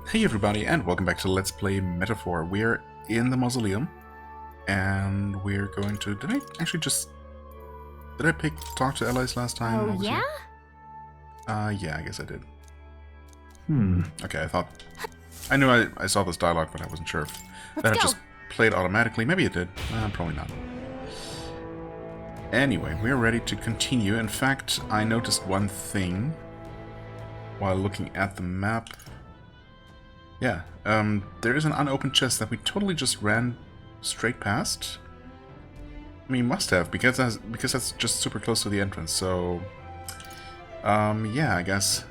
Hey everybody, and welcome back to Let's Play Metaphor. We're in the mausoleum, and we're going to... Did I actually just... Did I talk to allies last time? Oh, yeah? Yeah, I guess I did. Okay, I thought... I knew I saw this dialogue, but I wasn't sure if that had just played automatically. Maybe it did. Probably not. Anyway, we're ready to continue. In fact, I noticed one thing while looking at the map. Yeah, there is an unopened chest that we totally just ran straight past. I mean, must have, because that's just super close to the entrance, so... yeah, I guess.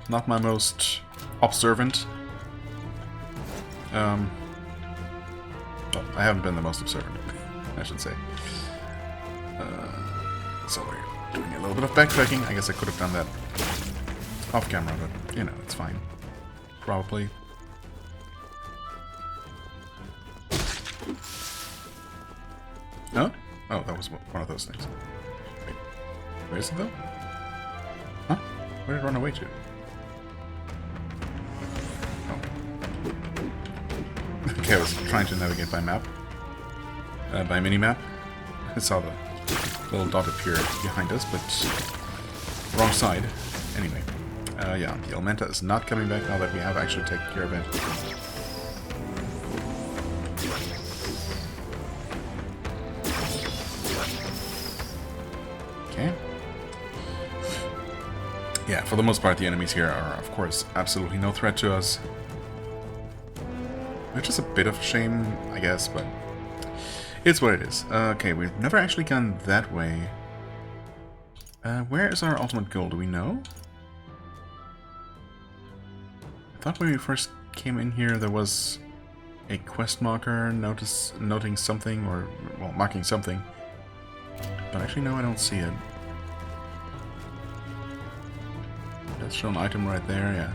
Not my most observant. Well, I haven't been the most observant, I should say. So we're doing a little bit of backtracking. I guess I could have done that off camera, but, you know, it's fine. Probably. No? Oh, that was one of those things. Wait, where is it though? Huh? Where did it run away to? Oh. Okay, I was trying to navigate by map. By mini-map. I saw the little dot appear behind us, but wrong side. Anyway. Yeah, the Elementa is not coming back now that we have actually taken care of it. Okay. Yeah, for the most part, the enemies here are, of course, absolutely no threat to us. Which is a bit of a shame, I guess, but it's what it is. Okay, we've never actually gone that way. Where is our ultimate goal? Do we know? I thought when we first came in here there was a quest marker noting something, or, well, marking something. But actually, no, I don't see it. Let's show an item right there, yeah.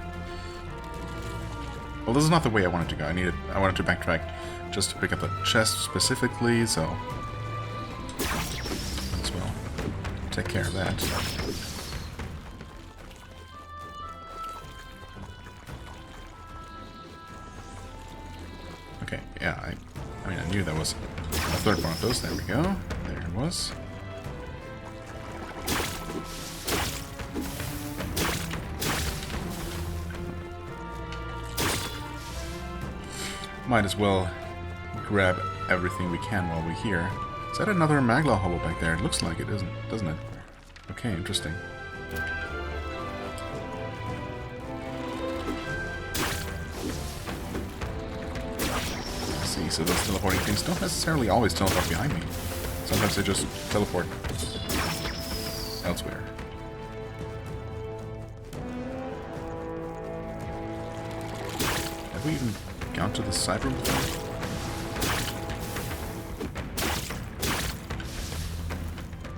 Well, this is not the way I wanted to go. I wanted to backtrack just to pick up the chest specifically, so might as well take care of that. Okay, yeah, I mean, I knew that was a third one of those. There we go. There it was. Might as well grab everything we can while we're here. Is that another Magla Hollow back there? It looks like it, doesn't it? Okay, interesting. See, so those teleporting things don't necessarily always teleport behind me. Sometimes they just teleport elsewhere. Have we even gone to the side room before?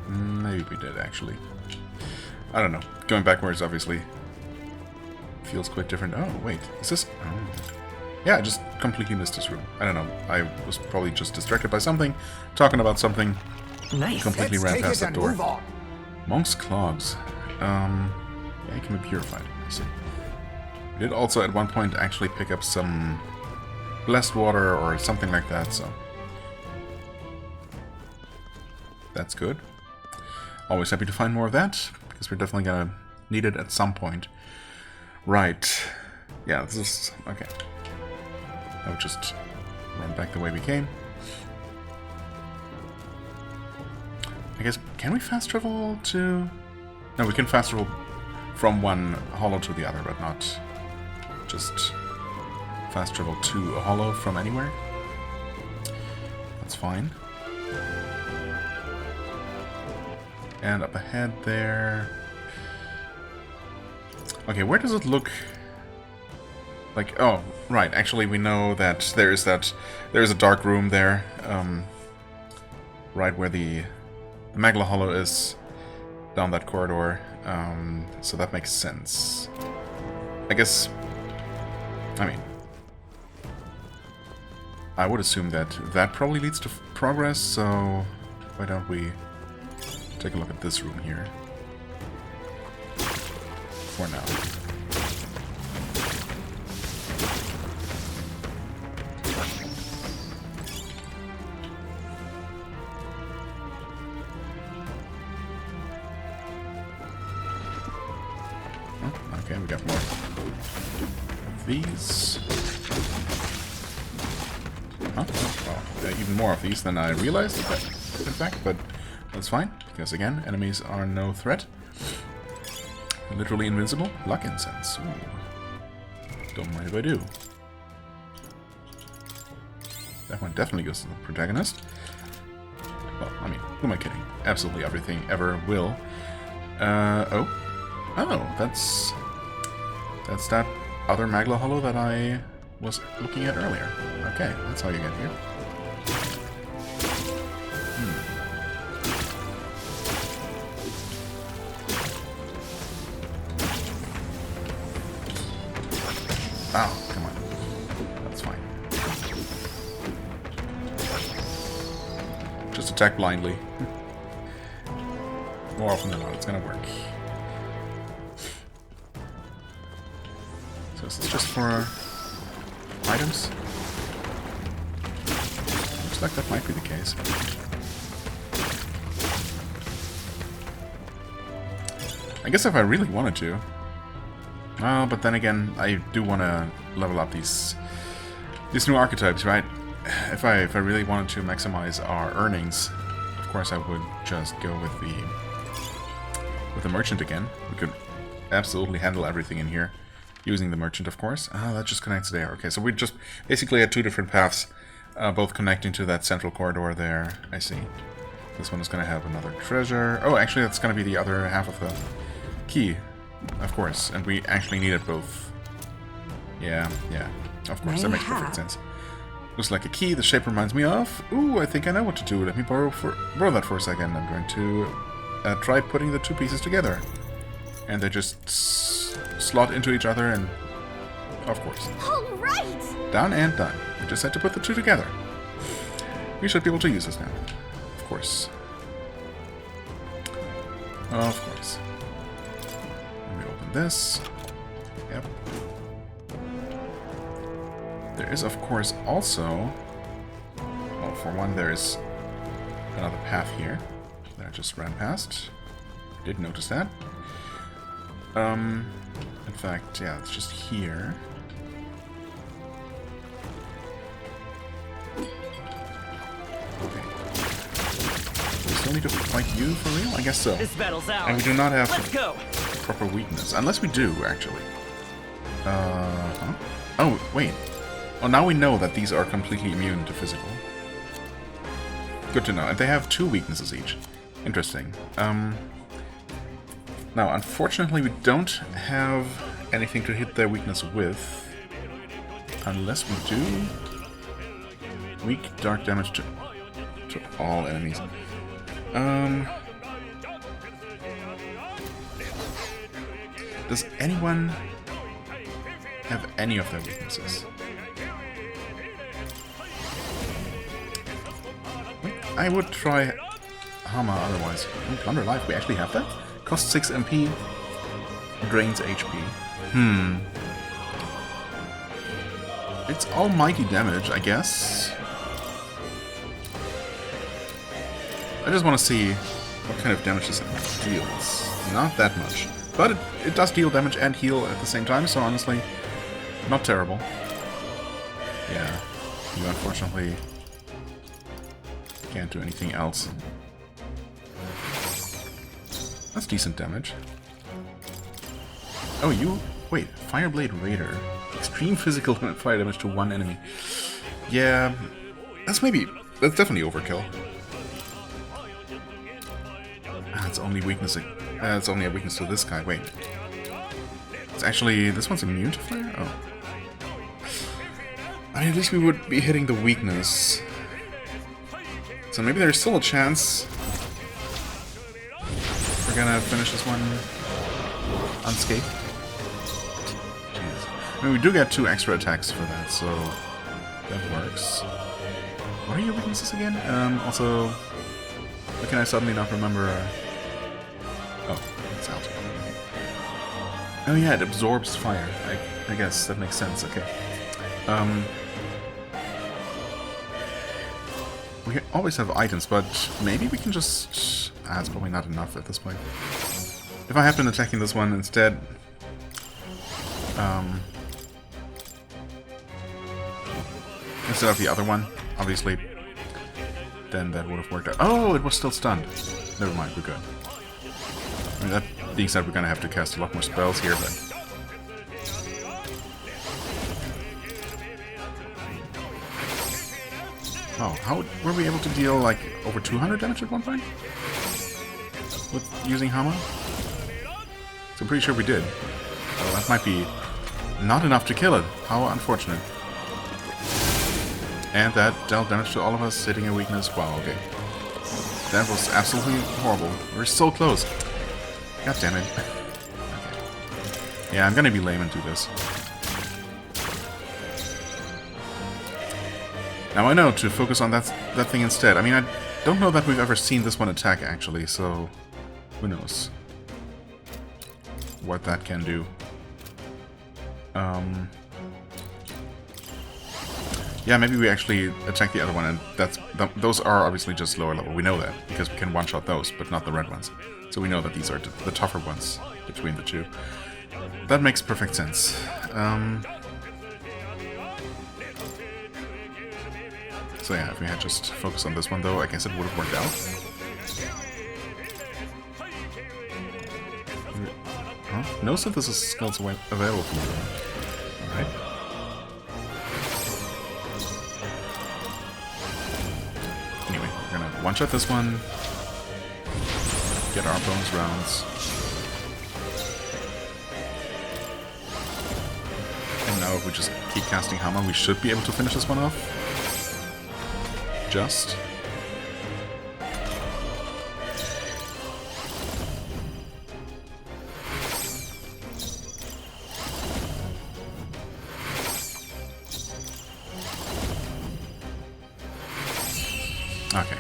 Maybe we did, actually. I don't know. Going backwards, obviously, feels quite different. Oh, wait. Is this... Oh. Yeah, I just completely missed this room. I don't know. I was probably just distracted by something, talking about something. Nice. Completely ran past that door. Monk's Clogs. Yeah, it can be purified. I see. We did also at one point actually pick up some blessed water or something like that, so that's good. Always happy to find more of that, because we're definitely gonna need it at some point. Right. Yeah, this is... okay. I would just run back the way we came. I guess, can we fast travel to... No, we can fast travel from one hollow to the other, but not just fast travel to a hollow from anywhere. That's fine. And up ahead there... Okay, where does it look... Like, oh, right, actually we know that there is a dark room there, right where the Magla Hollow is, down that corridor, so that makes sense. I guess, I mean, I would assume that that probably leads to progress, so why don't we take a look at this room here for now. these. Huh? Well, even more of these than I realized, in fact, but that's fine, because again, enemies are no threat. Literally invincible. Luck incense. Ooh. Don't mind if I do. That one definitely goes to the protagonist. Well, I mean, who am I kidding? Absolutely everything ever will. Oh, that's that other Magla Hollow that I was looking at earlier. Okay, that's how you get here. Oh, come on. That's fine. Just attack blindly. More often than not, it's gonna work. So is this just for items? Looks like that might be the case. I guess if I really wanted to. Oh, but then again, I do want to level up these new archetypes, right? If I really wanted to maximize our earnings, of course I would just go with the merchant again. We could absolutely handle everything in here using the merchant, of course. Ah, that just connects there. Okay, so we just basically had two different paths, both connecting to that central corridor there. I see. This one is going to have another treasure. Oh, actually, that's going to be the other half of the key. Of course, and we actually needed both. Yeah, of course, that makes perfect sense. Looks like a key. The shape reminds me of... Ooh, I think I know what to do. Let me borrow that for a second. I'm going to try putting the two pieces together. And they just slot into each other and... Of course. All right. Done and done. We just had to put the two together. We should be able to use this now. Of course. Of course. This. Yep. There is, of course, also... Well, for one, there's another path here that I just ran past. Did notice that. In fact, yeah, it's just here. Okay. We still need to fight you for real? I guess so. This battle's out. And we do not have... Let's go. Proper weakness. Unless we do, actually. Huh? Oh, wait. Oh, now we know that these are completely immune to physical. Good to know. And they have two weaknesses each. Interesting. Now, unfortunately, we don't have anything to hit their weakness with. Unless we do... Weak dark damage to all enemies. Does anyone have any of their weaknesses? I would try Hama otherwise. Oh, Plunder Life, we actually have that? Costs 6 MP, drains HP. It's almighty damage, I guess. I just want to see what kind of damage this deals. Not that much. But it does deal damage and heal at the same time, so honestly, not terrible. Yeah, you unfortunately can't do anything else. That's decent damage. Oh, you... Wait, Fireblade Raider. Extreme physical fire damage to one enemy. Yeah, that's definitely overkill. It's only weakness. It's only a weakness to this guy. Wait. It's actually... This one's immune to fire? Oh. I mean, at least we would be hitting the weakness. So maybe there's still a chance we're gonna finish this one unscathed. Jeez. I mean, we do get 2 extra attacks for that, so that works. What are your weaknesses again? Also, why can I suddenly not remember... Oh, it's out. Oh yeah, it absorbs fire. I guess that makes sense. Okay. We always have items, but maybe we can just... it's probably not enough at this point. If I have been attacking this one instead... instead of the other one, obviously, then that would have worked out. Oh, it was still stunned. Never mind, we're good. I mean, that being said, we're gonna have to cast a lot more spells here, but... Oh, how were we able to deal, like, over 200 damage at one point? With using Hama? So I'm pretty sure we did. Oh, that might be not enough to kill it. How unfortunate. And that dealt damage to all of us, hitting a weakness. Wow, okay. That was absolutely horrible. We're so close. God damn it. Okay. Yeah, I'm gonna be lame and do this. Now I know to focus on that thing instead. I mean, I don't know that we've ever seen this one attack, actually, so... Who knows what that can do. Yeah, maybe we actually attack the other one, and those are obviously just lower level. We know that, because we can one-shot those, but not the red ones. So we know that these are the tougher ones between the two. That makes perfect sense. So yeah, if we had just focused on this one, though, I guess it would have worked out. Huh? No synthesis skills available for you. Alright. Anyway, we're gonna one-shot this one. Get our bonus rounds. And now if we just keep casting Hama, we should be able to finish this one off. Just. Okay.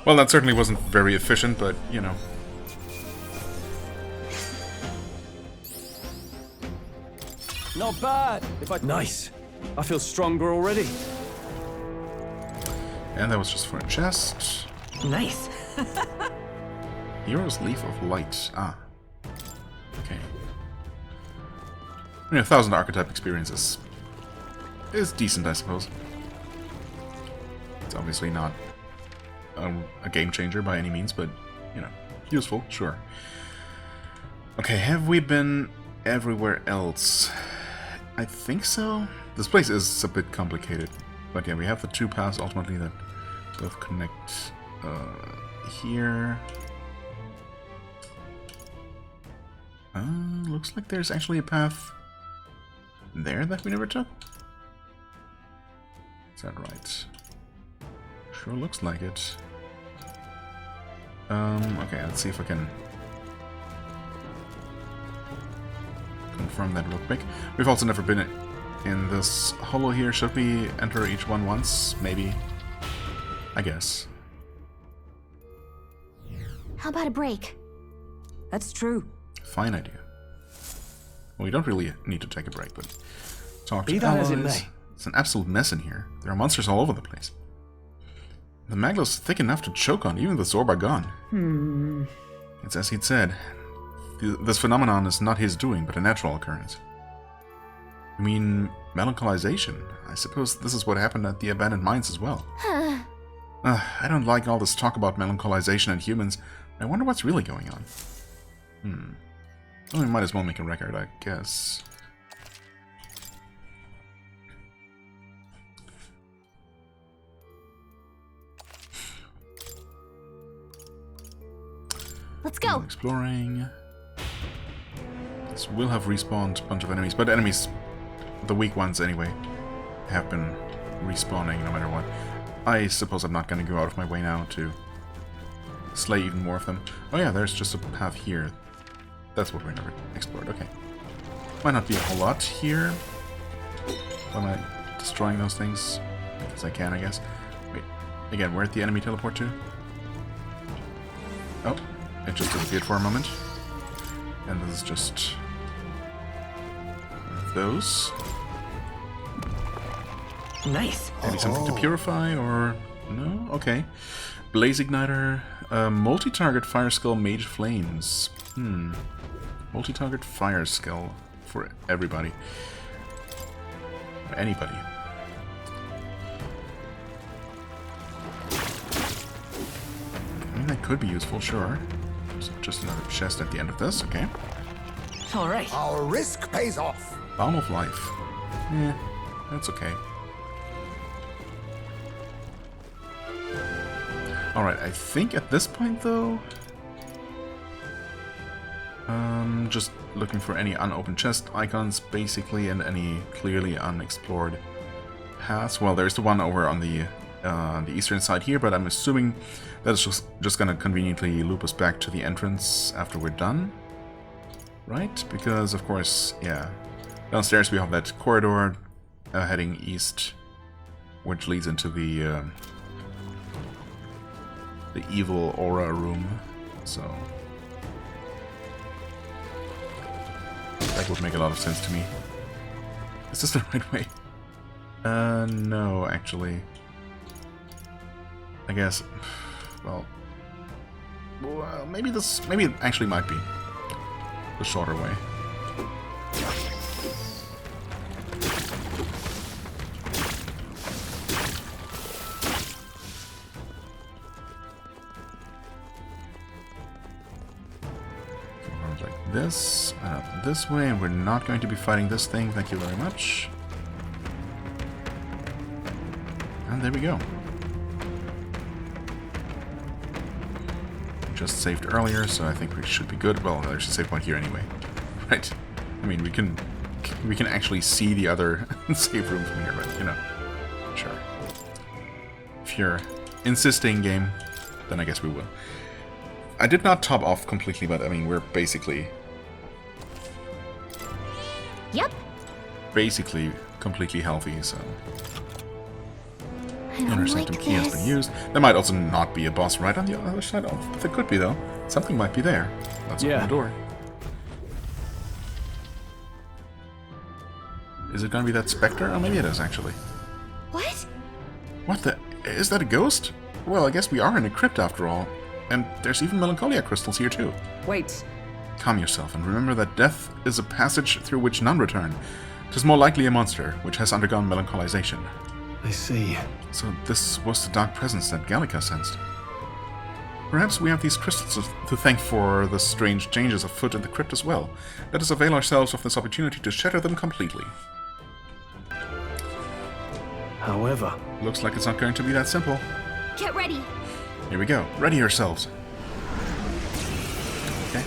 Well, that certainly wasn't very efficient, but, you know. Not bad. Nice. I feel stronger already. And that was just for a chest. Nice. Hero's Leaf of Light. Ah. Okay. I mean, 1,000 Archetype experiences is decent, I suppose. It's obviously not a game changer by any means, but, you know, useful, sure. Okay, have we been everywhere else? I think so. This place is a bit complicated. But yeah, we have the two paths ultimately that both connect here. Looks like there's actually a path there that we never took. Is that right? Sure looks like it. Okay, let's see if I can confirm that real quick. We've also never been in this hollow here. Should we enter each one once? Maybe. I guess. How about a break? That's true. Fine idea. Well, we don't really need to take a break, but talk to Be that as it allies. may. It's an absolute mess in here. There are monsters all over the place. The Maglow's thick enough to choke on even the Zorbagon. It's as he'd said. This phenomenon is not his doing, but a natural occurrence. You mean melancholization? I suppose this is what happened at the abandoned mines as well. I don't like all this talk about melancholization and humans. I wonder what's really going on. Well, we might as well make a record, I guess. Let's go. Exploring. This will have respawned a bunch of enemies, but enemies, the weak ones anyway, have been respawning no matter what. I suppose I'm not going to go out of my way now to slay even more of them. Oh yeah, there's just a path here. That's what we never explored. Okay. Might not be a whole lot here. Why am I destroying those things? Because I can, I guess. Wait. Again, where'd the enemy teleport to? Oh. It just disappeared for a moment. And this is just those. Nice. Maybe something to purify, or... No? Okay. Blaze Igniter. Multi-target fire skill Mage Flames. Multi-target fire skill for everybody. Or anybody. mean, that could be useful, sure. Just another chest at the end of this, okay. All right. Our risk pays off. Balm of Life. Yeah, that's okay. Alright, I think at this point, though... just looking for any unopened chest icons, basically, and any clearly unexplored paths. Well, there's the one over on the eastern side here, but I'm assuming that's just gonna conveniently loop us back to the entrance after we're done. Right? Because, of course, yeah. Downstairs we have that corridor heading east, which leads into the evil aura room, so... that would make a lot of sense to me. Is this the right way? No, actually. I guess... well, maybe this... maybe it actually might be the shorter way. Like this way, and we're not going to be fighting this thing, thank you very much. And there we go. Just saved earlier, so I think we should be good. Well, there's a save point here anyway. Right. I mean, we can actually see the other save room from here, but, you know, sure. If you're insisting, game, then I guess we will. I did not top off completely, but, I mean, we're basically... Yep. basically completely healthy, so... I don't Inner like Sanctum key has been this. used. There might also not be a boss right on the other side. Oh, there could be, though. Something might be there. Let's open the door. Is it gonna be that specter? Oh, maybe it is, actually. What? What the... is that a ghost? Well, I guess we are in a crypt after all. And there's even melancholia crystals here, too. Wait. Calm yourself, and remember that death is a passage through which none return. 'Tis more likely a monster, which has undergone melancholization. I see. So this was the dark presence that Gallica sensed. Perhaps we have these crystals to thank for the strange changes afoot in the crypt as well. Let us avail ourselves of this opportunity to shatter them completely. However... looks like it's not going to be that simple. Get ready. Here we go. Ready yourselves. Okay.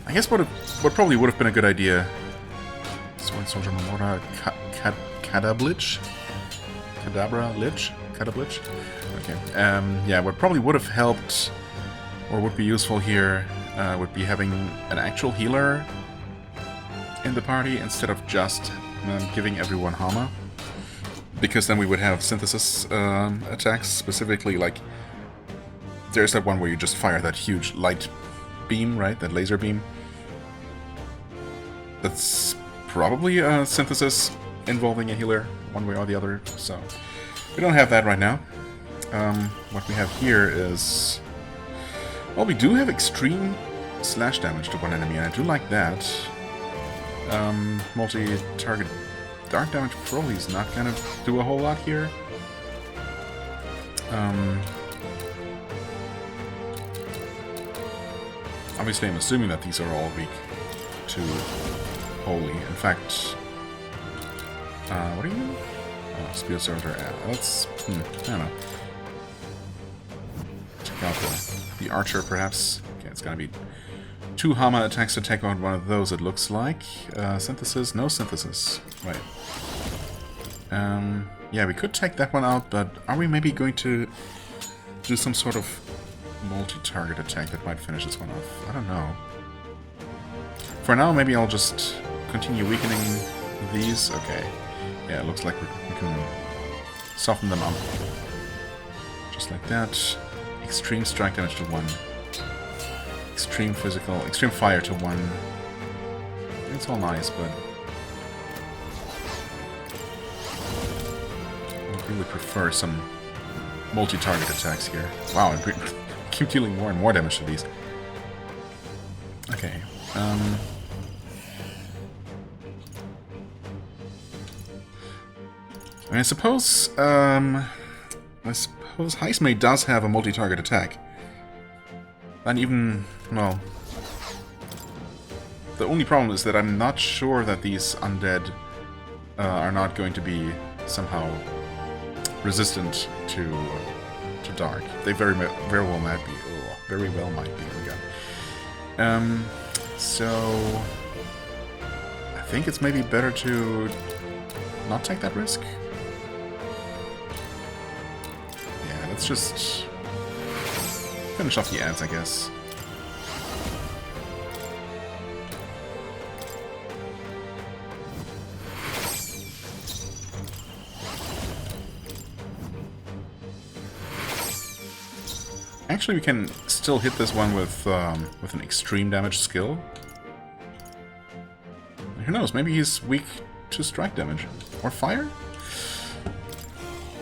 I guess what probably would have been a good idea... Sword Soldier Memora... Cadablich? Cadabra Lich? Cadablich? Okay. Yeah, what probably would have helped, or would be useful here, would be having an actual healer in the party instead of just giving everyone Hama. Because then we would have synthesis attacks, specifically, like... there's that one where you just fire that huge light beam, right? That laser beam. That's probably a synthesis involving a healer, one way or the other, so... we don't have that right now. What we have here is... well, we do have extreme slash damage to one enemy, and I do like that. Multi-target dark damage probably is not gonna do a whole lot here. Obviously, I'm assuming that these are all weak to holy. In fact... what are you? Oh, Spear Soldier. Let's... I don't know. Check out the Archer, perhaps. Okay, it's gonna be 2 Hama attacks to take out one of those, it looks like. Synthesis? No synthesis. Right. Yeah, we could take that one out, but are we maybe going to do some sort of multi-target attack that might finish this one off? I don't know. For now, maybe I'll just continue weakening these. Okay. Yeah, it looks like we can soften them up. Just like that. Extreme strike damage to 1. Extreme fire to 1. It's all nice, but... I would really prefer some multi-target attacks here. Wow, I keep dealing more and more damage to these. Okay, I suppose Heistmate does have a multi-target attack. And even, well... The only problem is that I'm not sure that these undead are not going to be somehow resistant to dark. They very well might be. Oh, very well might be. There we go. So I think it's maybe better to not take that risk. Yeah, let's just finish off the ads, I guess. Actually, we can still hit this one with an extreme damage skill. Who knows? Maybe he's weak to strike damage or fire.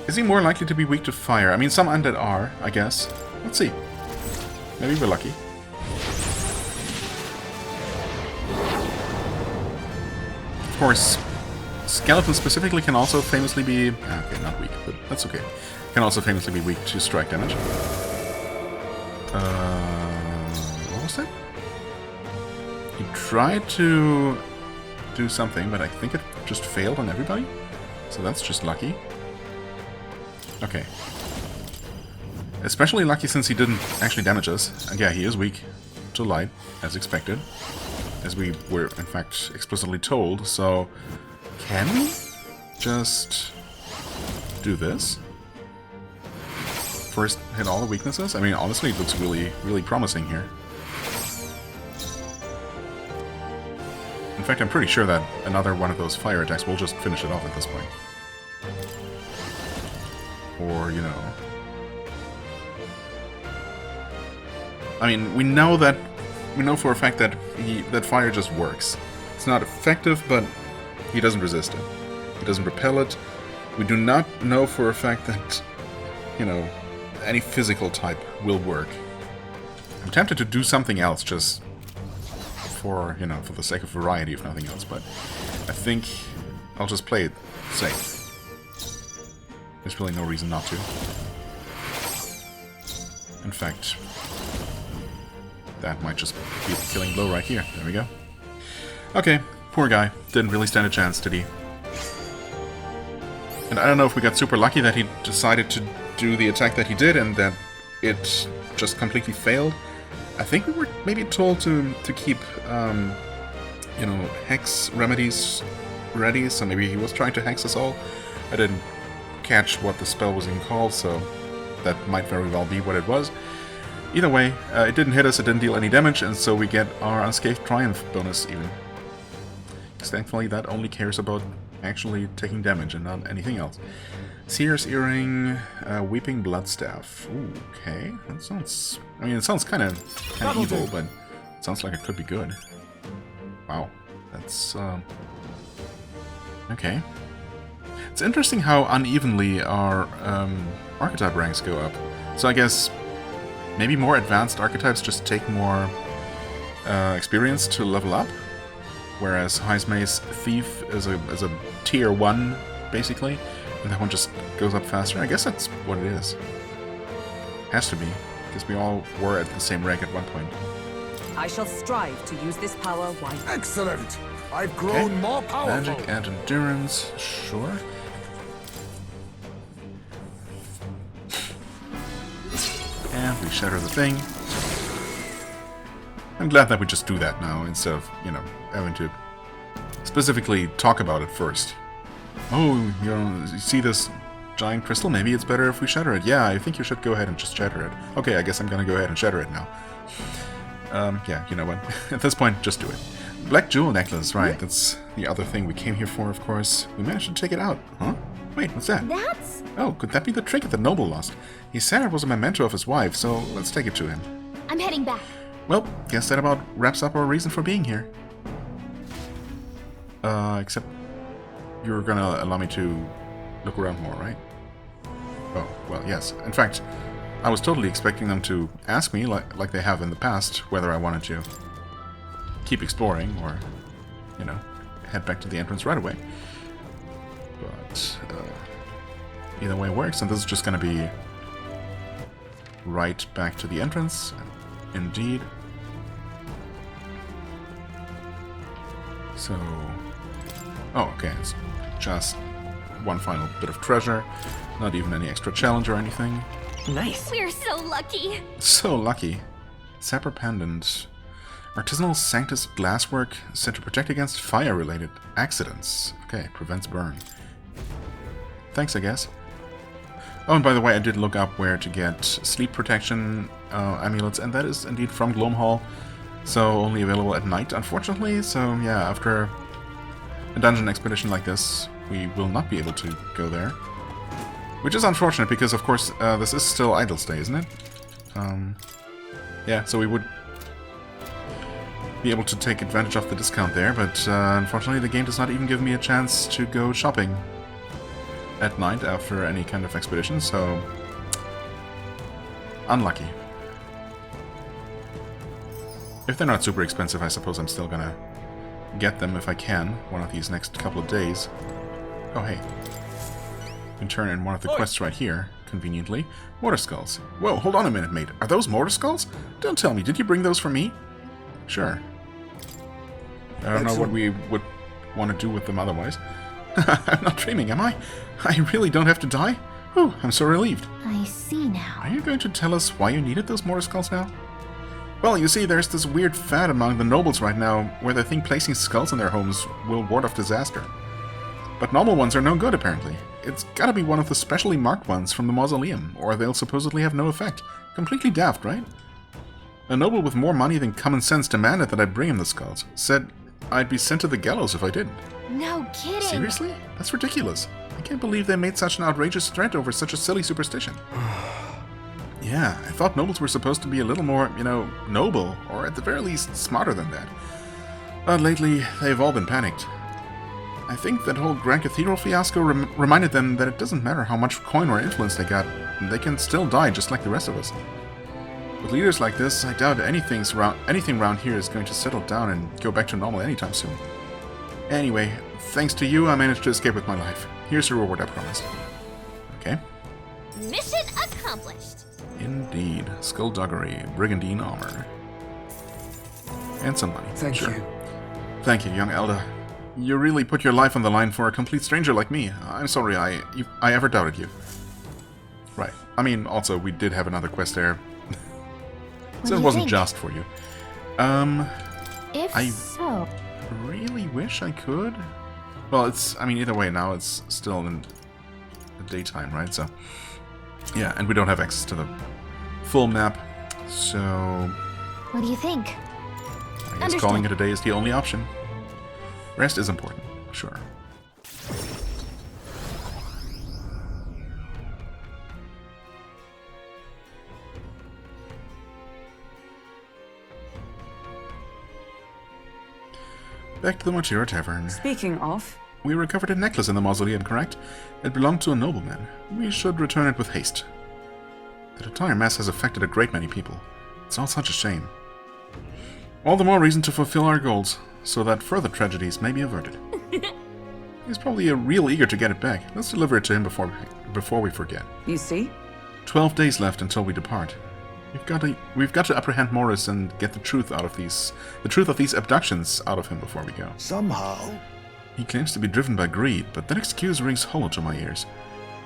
Is he more likely to be weak to fire? I mean, some undead are, I guess. Let's see. Maybe we're lucky. Of course, skeletons specifically can also famously be... okay, not weak, but that's okay. Can also famously be weak to strike damage. What was that? He tried to do something, but I think it just failed on everybody. So that's just lucky. Okay. Especially lucky since he didn't actually damage us. And yeah, he is weak to light, as expected. As we were, in fact, explicitly told. So, can we just do this? First hit all the weaknesses? I mean, honestly, it looks really, really promising here. In fact, I'm pretty sure that another one of those fire attacks will just finish it off at this point. Or, you know... I mean, we know for a fact that that fire just works. It's not effective, but he doesn't resist it. He doesn't repel it. We do not know for a fact that, you know, any physical type will work. I'm tempted to do something else just for, you know, for the sake of variety, if nothing else, but I think I'll just play it safe. There's really no reason not to. In fact, that might just be the killing blow right here. There we go. Okay, poor guy. Didn't really stand a chance, did he? And I don't know if we got super lucky that he decided to do the attack that he did and that it just completely failed. I think we were maybe told to keep, you know, hex remedies ready, so maybe he was trying to hex us all. I didn't catch what the spell was even called, so that might very well be what it was. Either way, it didn't hit us, it didn't deal any damage, and so we get our Unscathed Triumph bonus even. Because thankfully that only cares about actually taking damage and not anything else. Seer's Earring, Weeping Bloodstaff. Ooh, okay. That sounds... I mean, it sounds kind of evil, but it sounds like it could be good. Wow. That's, okay. It's interesting how unevenly our archetype ranks go up. So I guess maybe more advanced archetypes just take more experience to level up, whereas Heismay's Thief is a tier 1, basically, and that one just goes up faster. I guess that's what it is. Has to be, because we all were at the same rank at one point. I shall strive to use this power wisely. Excellent! I've grown more powerful! Magic and Endurance, sure. And we shatter the thing. I'm glad that we just do that now, instead of, you know, having to specifically talk about it first. Oh, you know, you see this giant crystal? Maybe it's better if we shatter it. Yeah, I think you should go ahead and just shatter it. Okay, I guess I'm gonna go ahead and shatter it now. Yeah, you know what? At this point, just do it. Black Jewel Necklace, right, that's the other thing we came here for, of course. We managed to take it out, huh? Wait, what's that? That's... Oh, could that be the trinket the noble lost? He said it was a memento of his wife, so let's take it to him. I'm heading back. Well, guess that about wraps up our reason for being here. Except you're gonna allow me to look around more, right? Oh, well, yes. In fact, I was totally expecting them to ask me, like they have in the past, whether I wanted to keep exploring or, you know, head back to the entrance right away. But either way works, and this is just gonna be right back to the entrance. Indeed. So... Oh, okay, it's just one final bit of treasure. Not even any extra challenge or anything. Nice. We're so lucky. So lucky. Sapper Pendant. Artisanal Sanctus glasswork said to protect against fire-related accidents. Okay, prevents burn. Thanks, I guess. Oh, and by the way, I did look up where to get sleep protection amulets, and that is indeed from Gloamhall. So only available at night, unfortunately. So yeah, after a dungeon expedition like this, we will not be able to go there. Which is unfortunate, because of course this is still Idle's Day, isn't it? Yeah, so we would be able to take advantage of the discount there, but unfortunately the game does not even give me a chance to go shopping at night after any kind of expedition, so unlucky. If they're not super expensive, I suppose I'm still gonna get them if I can, one of these next couple of days. Oh hey. You can turn in one of the quests right here, conveniently. Mortar skulls. Whoa, hold on a minute, mate. Are those mortar skulls? Don't tell me, did you bring those for me? Sure. I don't know what we would want to do with them otherwise. I'm not dreaming, am I? I really don't have to die? Whew, I'm so relieved. I see now. Are you going to tell us why you needed those mortar skulls now? Well, you see, there's this weird fad among the nobles right now, where they think placing skulls in their homes will ward off disaster. But normal ones are no good, apparently. It's gotta be one of the specially marked ones from the mausoleum, or they'll supposedly have no effect. Completely daft, right? A noble with more money than common sense demanded that I bring him the skulls. Said I'd be sent to the gallows if I didn't. No kidding. Seriously? That's ridiculous. I can't believe they made such an outrageous threat over such a silly superstition. Yeah, I thought nobles were supposed to be a little more, you know, noble, or at the very least smarter than that. But lately, they've all been panicked. I think that whole Grand Cathedral fiasco reminded them that it doesn't matter how much coin or influence they got, they can still die just like the rest of us. With leaders like this, I doubt anything around here is going to settle down and go back to normal anytime soon. Anyway, thanks to you, I managed to escape with my life. Here's your reward I promised. Okay. Mission accomplished. Indeed. Skullduggery, Brigandine armor. And some money. Thank you. Thank you, young elder. You really put your life on the line for a complete stranger like me. I'm sorry I ever doubted you. Right. I mean, also, we did have another quest there. So it wasn't just for you. If I so... really wish I could. Well, it's, I mean, either way now, it's still in the daytime, right? So, yeah, and we don't have access to the full map, so... What do you think? I guess calling it a day is the only option. Rest is important, sure. Back to the Mochiro Tavern. Speaking of, We recovered a necklace in the mausoleum, correct? It belonged to a nobleman. We should return it with haste. The entire mess has affected a great many people. It's all such a shame. All the more reason to fulfill our goals, so that further tragedies may be averted. He's probably real eager to get it back. Let's deliver it to him before we forget. you see? 12 days left until we depart. We've got to apprehend Morris and get the truth of these abductions out of him before we go. Somehow. He claims to be driven by greed, but that excuse rings hollow to my ears.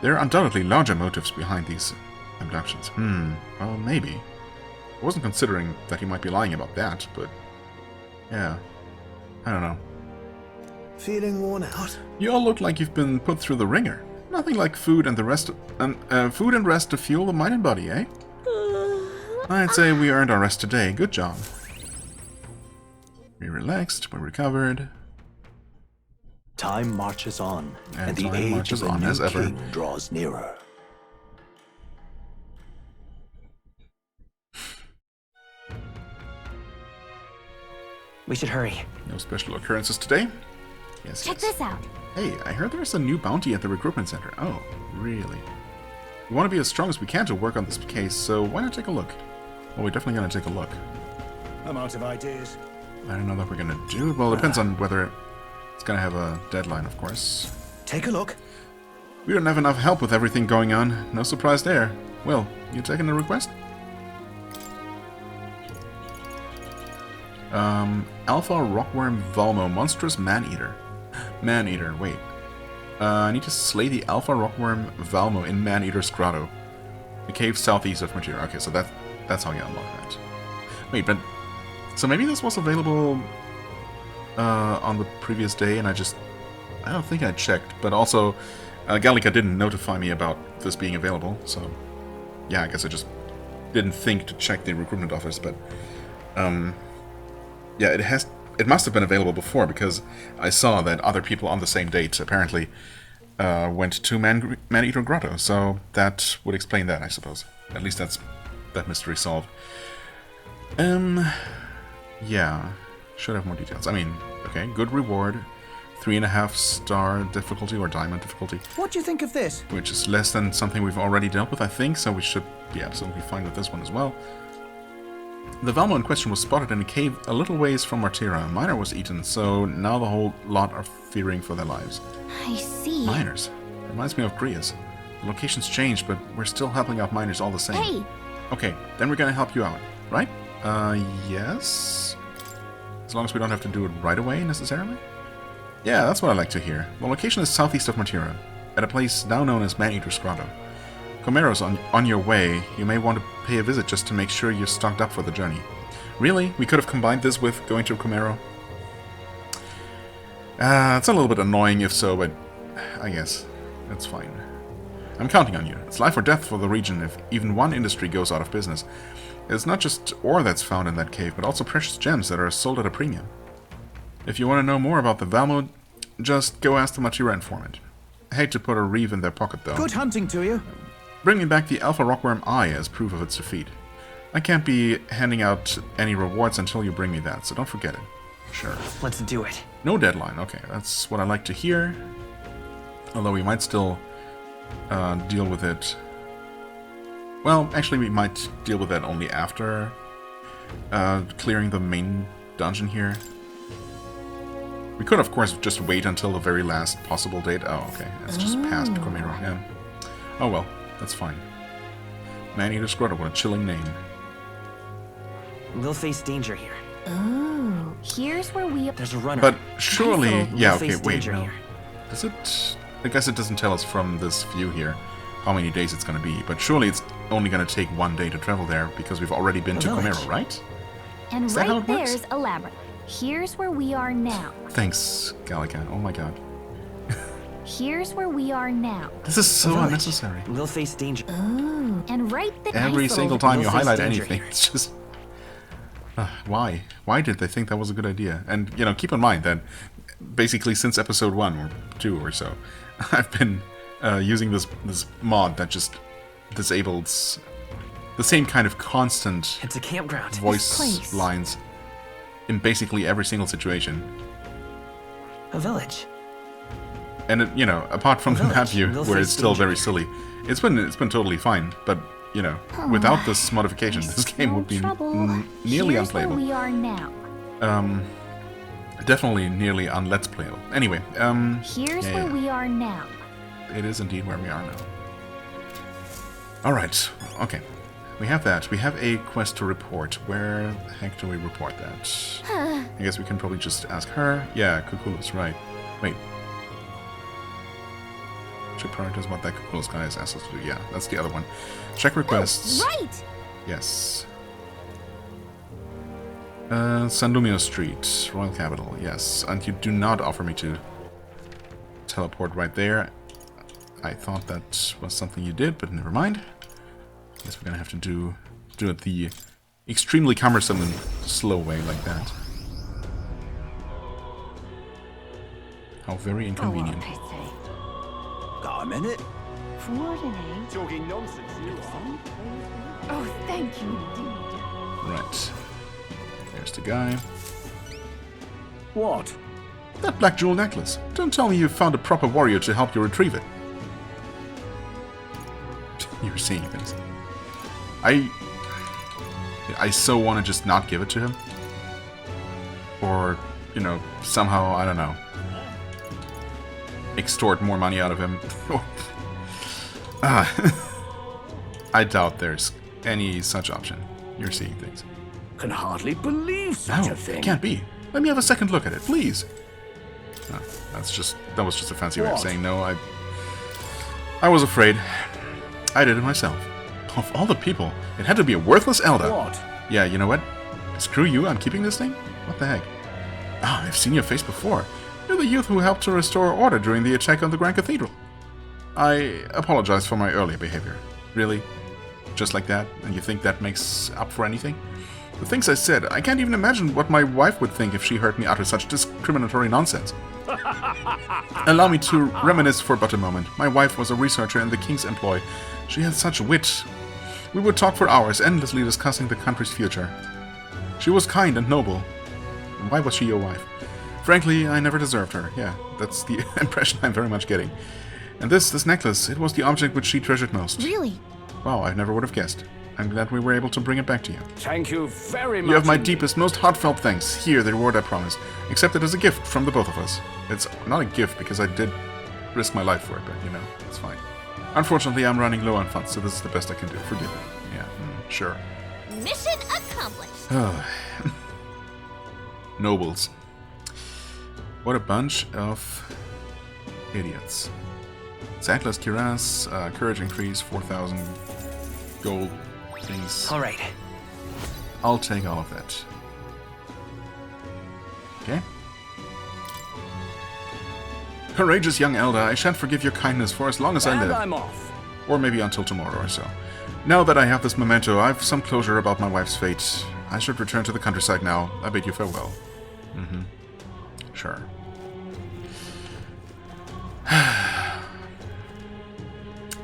There are undoubtedly larger motives behind these abductions. Well, maybe. I wasn't considering that he might be lying about that, but... yeah. I don't know. Feeling worn out? You all look like you've been put through the ringer. Nothing like food and rest to fuel the mind and body, eh? I'd say we earned our rest today. Good job. We relaxed, we recovered. Time marches on, and the time age marches of a on new as ever. king draws nearer. We should hurry. No special occurrences today? Yes, Check yes. this out. Hey, I heard there's a new bounty at the recruitment center. Oh, really? We want to be as strong as we can to work on this case, so why not take a look? Well, we're definitely going to take a look. I'm out of ideas. I don't know that we're going to do it. Well, it depends on whether it's going to have a deadline, of course. Take a look. We don't have enough help with everything going on. No surprise there. Will, you taking the request? Alpha Rockworm Valmo, Monstrous Man-Eater. Man-Eater, wait. I need to slay the Alpha Rockworm Valmo in Man-Eater's Grotto. The cave southeast of Materia. Okay, so that's how you unlock that. Wait, but... So maybe this was available on the previous day, and I don't think I checked. But also, Gallica didn't notify me about this being available, so... Yeah, I guess I just didn't think to check the recruitment office, but... Yeah, it must have been available before, because I saw that other people on the same date, apparently, went to Man-Eater Grotto, so that would explain that, I suppose. At least that's that mystery solved. Yeah, should have more details. I mean, okay, good reward, 3.5-star difficulty, or diamond difficulty. What do you think of this? Which is less than something we've already dealt with, I think, so we should be absolutely fine with this one as well. The Valmo in question was spotted in a cave a little ways from Martira. A miner was eaten, so now the whole lot are fearing for their lives. I see. Miners? Reminds me of Grias. The location's changed, but we're still helping out miners all the same. Hey! Okay, then we're gonna help you out, right? Yes? As long as we don't have to do it right away, necessarily? Yeah, that's what I like to hear. The location is southeast of Martira, at a place now known as Man-Eater's Grotto. Comero's on your way. You may want to pay a visit just to make sure you're stocked up for the journey. Really? We could have combined this with going to Comero? It's a little bit annoying if so, but I guess that's fine. I'm counting on you. It's life or death for the region if even one industry goes out of business. It's not just ore that's found in that cave, but also precious gems that are sold at a premium. If you want to know more about the Valmo, just go ask the Matira informant. I hate to put a reeve in their pocket, though. Good hunting to you. Bring me back the Alpha Rockworm Eye as proof of its defeat. I can't be handing out any rewards until you bring me that, so don't forget it. Sure. Let's do it. No deadline. Okay, that's what I like to hear. Although we might still deal with it. Well, actually we might deal with that only after clearing the main dungeon here. We could, of course, just wait until the very last possible date. Oh, okay. That's just past Comero. Yeah. Oh well. That's fine. Man-Eater's Grotto, what a chilling name. We'll face danger here. Oh, here's where we... There's a runner. But surely... We'll Yeah, okay, face wait, danger no. here. Does it... I guess it doesn't tell us from this view here how many days it's going to be, but surely it's only going to take 1 day to travel there, because we've already been to village. Comero, right? And Is that how right it works? there's a labyrinth. Here's where we are now. Thanks, Gallica. Oh my god. Here's where we are now. This is so Village. unnecessary. We'll face danger. Oh, and right there... Every single time you We'll face highlight danger anything, here. it's just... why? Why did they think that was a good idea? And, you know, keep in mind that basically since episode 1 or 2 or so, I've been using this mod that just disables the same kind of constant It's a campground. voice place. lines in basically every single situation. A village. And it, you know, apart from the Village. map view, We'll where face it's still danger very here. silly, it's been totally fine. But you know, without this modification, this game would be nearly Here's unplayable. where we are now. Definitely nearly un-let's playable. Anyway, Here's yeah, where we are now. it is indeed where we are now. All right, okay, we have that. We have a quest to report. Where the heck do we report that? I guess we can probably just ask her. Yeah, Kukulus, right? Wait. Should prioritize what that Kukulus guy has asked us to do. Yeah, that's the other one. Check requests. Right! Yes. Sandumio Street, Royal Capital, yes. And you do not offer me to teleport right there. I thought that was something you did, but never mind. Guess we're gonna have to do it the extremely cumbersome and slow way like that. How very inconvenient. Got a minute? Talking nonsense, you are. Oh, thank you indeed. Right. There's the guy. What? That black jewel necklace. Don't tell me you found a proper warrior to help you retrieve it. You're seeing things. I so want to just not give it to him. Or, you know, somehow, I don't know, extort more money out of him. I doubt there's any such option. You're seeing things. can hardly believe such No, a thing. it can't be. Let me have a second look at it, please. No, that was just a fancy way of What? saying no. I was afraid. I did it myself. Of all the people, it had to be a worthless elder. What? Yeah, you know what? Screw you, I'm keeping this thing? What the heck? Ah, I've seen your face before. You're the youth who helped to restore order during the attack on the Grand Cathedral. I apologize for my earlier behavior. Really? Just like that? And you think that makes up for anything? The things I said, I can't even imagine what my wife would think if she heard me utter such discriminatory nonsense. Allow me to reminisce for but a moment. My wife was a researcher in the king's employ. She had such wit. We would talk for hours, endlessly discussing the country's future. She was kind and noble. Why was she your wife? Frankly, I never deserved her. Yeah, that's the impression I'm very much getting. And this necklace, it was the object which she treasured most. Really? Wow, I never would have guessed. I'm glad we were able to bring it back to you. Thank you very much. You have my indeed. deepest, most heartfelt thanks. Here, the reward I promised. Accept it as a gift from the both of us. It's not a gift because I did risk my life for it, but you know, it's fine. Unfortunately, I'm running low on funds, so this is the best I can do. Forgive me. Yeah, sure. Mission accomplished. Nobles. What a bunch of idiots. Atlas cuirass, courage increase, 4,000 gold things. All right. I'll take all of that. Okay. Courageous young elder, I shan't forgive your kindness for as long as I And live. I'm off. Or maybe until tomorrow or so. Now that I have this memento, I've some closure about my wife's fate. I should return to the countryside now. I bid you farewell. Sure.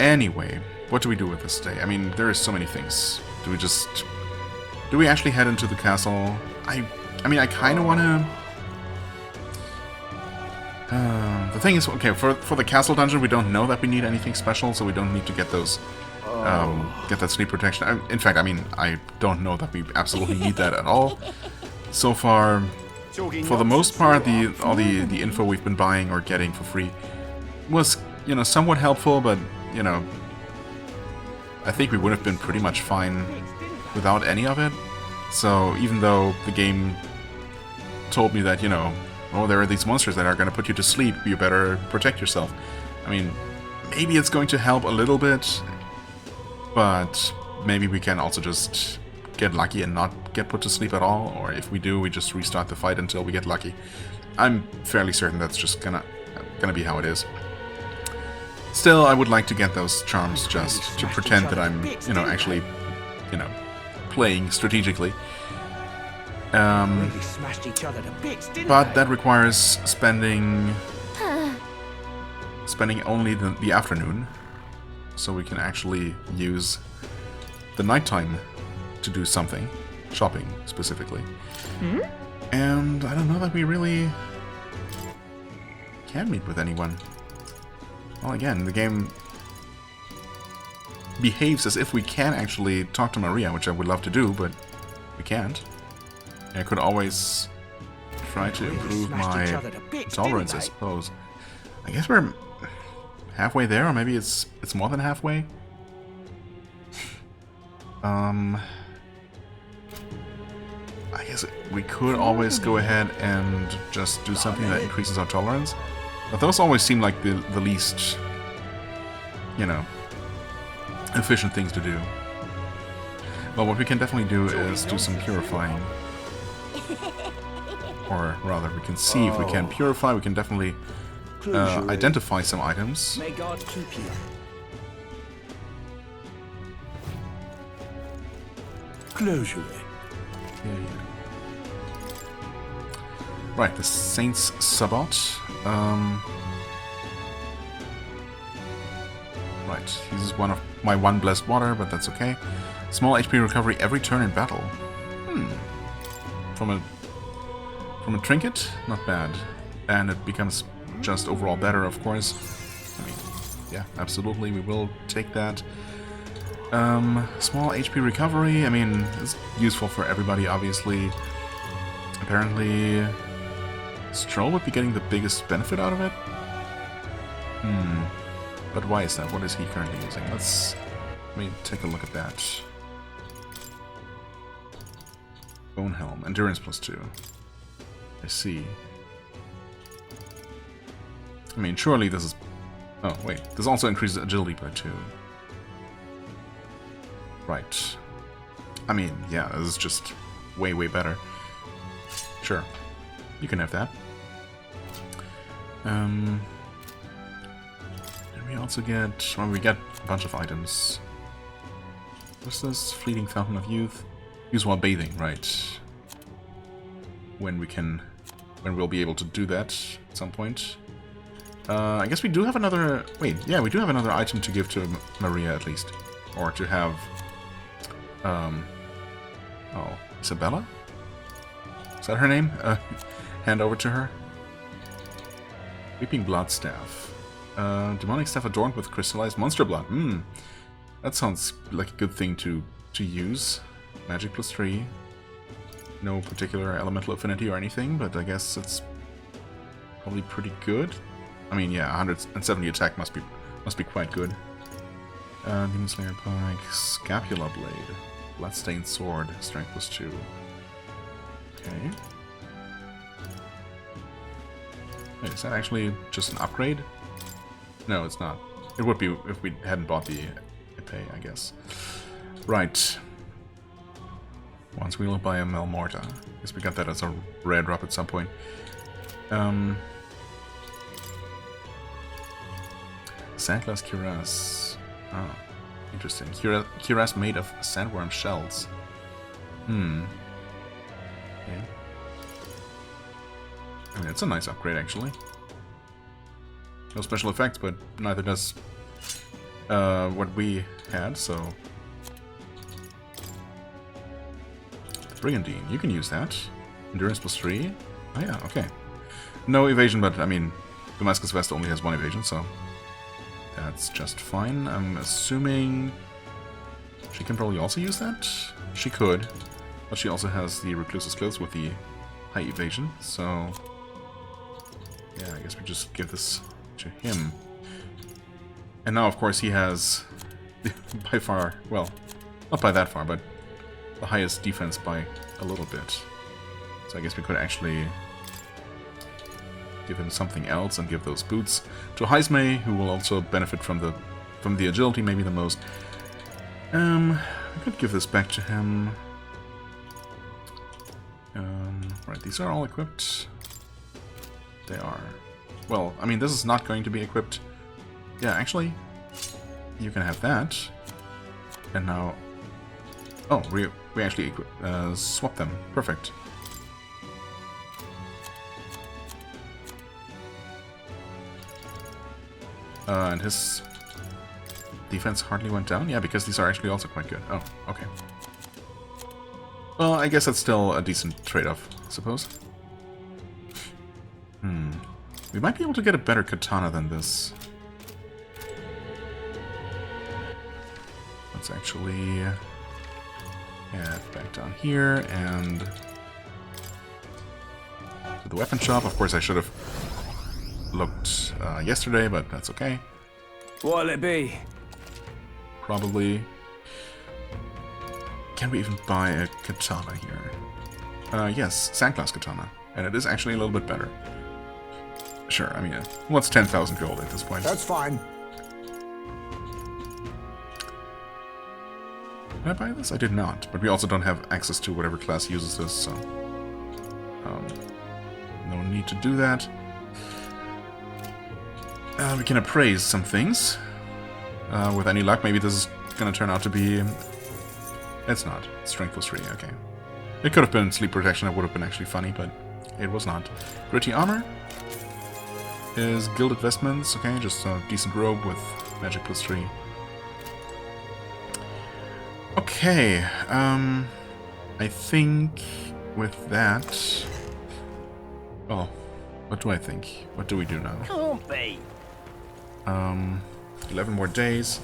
Anyway, what do we do with this day? I mean, there are so many things. Do we actually head into the castle? I mean, I kind of want to... the thing is, okay, for the castle dungeon, we don't know that we need anything special, so we don't need to get those... get that sleep protection. In fact, I mean, I don't know that we absolutely need that at all. So far, for the most part, all the info we've been buying or getting for free was, you know, somewhat helpful, but, you know, I think we would have been pretty much fine without any of it. So even though the game told me that, you know, oh, there are these monsters that are going to put you to sleep, you better protect yourself. I mean, maybe it's going to help a little bit, but maybe we can also just get lucky and not get put to sleep at all, or if we do, we just restart the fight until we get lucky. I'm fairly certain that's just gonna be how it is. Still, I would like to get those charms just to pretend that I'm, you know, actually, you know, playing strategically. Really smashed each other to bits, didn't But they? that requires spending only the afternoon, so we can actually use the nighttime to do something, shopping specifically. And I don't know that we really can meet with anyone. Well, again, the game behaves as if we can actually talk to Maria, which I would love to do, but we can't. I could always try to improve my tolerance, I suppose. I guess we're halfway there, or maybe it's more than halfway. I guess we could always go ahead and just do something that increases our tolerance. But those always seem like the least, you know, efficient things to do. Well, what we can definitely do is do some purifying. Or rather, we can see if we can purify. We can definitely identify some items. May God keep you. Closure. Yeah. Right, the Saint's Sabbat. Right, he uses one of my one blessed water, but that's okay. Small HP recovery every turn in battle. From a trinket, not bad. And it becomes just overall better, of course. I mean, yeah, absolutely, we will take that. Small HP recovery, I mean, it's useful for everybody, obviously. Apparently, Stroll would be getting the biggest benefit out of it? But why is that? What is he currently using? Let me take a look at that. Bone Helm. Endurance +2. I see. I mean, surely this is... Oh, wait. This also increases agility by 2. Right. I mean, yeah, this is just way, way better. Sure. You can have that. Then we also get... Well, we get a bunch of items. What's this? Fleeting Fountain of Youth. Use while bathing, right. When we'll be able to do that at some point. I guess we do have another... Wait, yeah, we do have another item to give to Maria, at least. Or to have... Oh, Isabella? Is that her name? Hand over to her. Weeping Blood Staff. Demonic Staff adorned with crystallized monster blood. That sounds like a good thing to use. Magic +3. No particular elemental affinity or anything, but I guess it's probably pretty good. I mean, yeah, 170 attack must be quite good. Demon Slayer Pike, Scapula Blade, Bloodstained Sword, Strength +2. Okay. Wait, is that actually just an upgrade? No, it's not. It would be if we hadn't bought the Epee, I guess. Right. Once we'll buy a Melmorta. Guess we got that as a rare drop at some point. Sandglass Cuirass. Oh, interesting. Cuirass made of sandworm shells. Okay. I mean, it's a nice upgrade, actually. No special effects, but neither does what we had, so... Brigandine, you can use that. Endurance +3. Oh yeah, okay. No evasion, but I mean, Damascus Vest only has 1 evasion, so... That's just fine. I'm assuming... She can probably also use that? She could. But she also has the Recluse's Clothes with the high evasion, so... Yeah, I guess we just give this to him. And now, of course, he has by far, well, not by that far, but the highest defense by a little bit. So I guess we could actually give him something else and give those boots to Heismay, who will also benefit from the agility maybe the most. I could give this back to him. Right, these are all equipped. They are. Well, I mean, this is not going to be equipped. Yeah, actually, you can have that. And now... Oh, we actually swap them. Perfect. And his defense hardly went down? Yeah, because these are actually also quite good. Oh, okay. Well, I guess that's still a decent trade-off, I suppose. We might be able to get a better katana than this. Let's actually head back down here and to the weapon shop. Of course, I should have looked yesterday, but that's okay. What'll it be? Probably. Can we even buy a katana here? Yes, Sandglass Katana. And it is actually a little bit better. Sure, I mean, what's 10,000 gold at this point? That's fine. Did I buy this? I did not, but we also don't have access to whatever class uses this, so... no need to do that. We can appraise some things. With any luck, maybe this is gonna turn out to be... It's not. Strength +3, okay. It could have been sleep protection, that would have been actually funny, but it was not. Gritty armor is gilded vestments, okay, just a decent robe with magic +3. Okay, I think with that... Oh, what do I think? What do we do now? Can't be. 11 more days.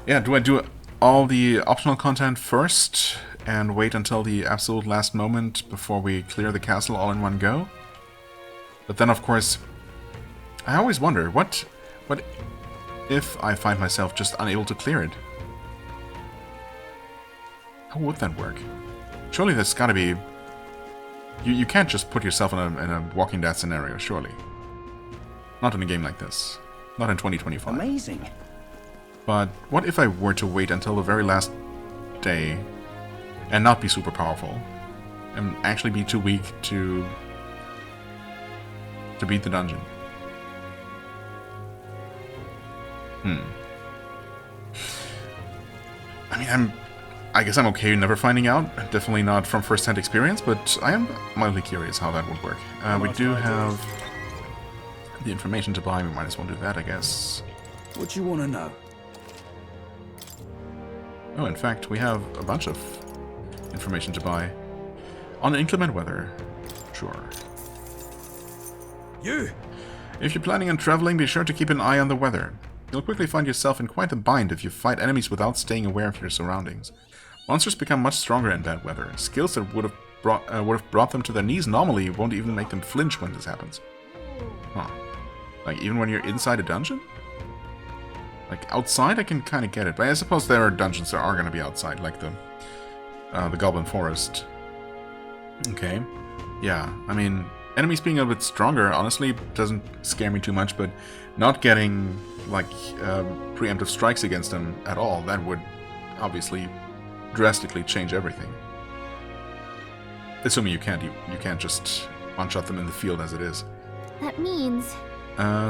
Yeah, do I do all the optional content first and wait until the absolute last moment before we clear the castle all in one go? But then, of course, I always wonder, what if I find myself just unable to clear it? How would that work? Surely there's gotta be... You can't just put yourself in a Walking Dead scenario, surely. Not in a game like this. Not in 2025. Amazing. But what if I were to wait until the very last day and not be super powerful and actually be too weak to beat the dungeon? I mean, I guess I'm okay never finding out. Definitely not from first-hand experience, but I am mildly curious how that would work. We do have the information to buy. We might as well do that, I guess. What do you want to know? Oh, in fact, we have a bunch of information to buy. On inclement weather. Sure. You! If you're planning on traveling, be sure to keep an eye on the weather. You'll quickly find yourself in quite a bind if you fight enemies without staying aware of your surroundings. Monsters become much stronger in bad weather. Skills that would have brought them to their knees normally won't even make them flinch when this happens. Huh. Like, even when you're inside a dungeon? Like, outside I can kind of get it, but I suppose there are dungeons that are going to be outside, like the Goblin Forest. Okay. Yeah, I mean, enemies being a bit stronger, honestly, doesn't scare me too much, but not getting, like, preemptive strikes against them at all, that would obviously drastically change everything. Assuming you can't just one-shot them in the field as it is. That means...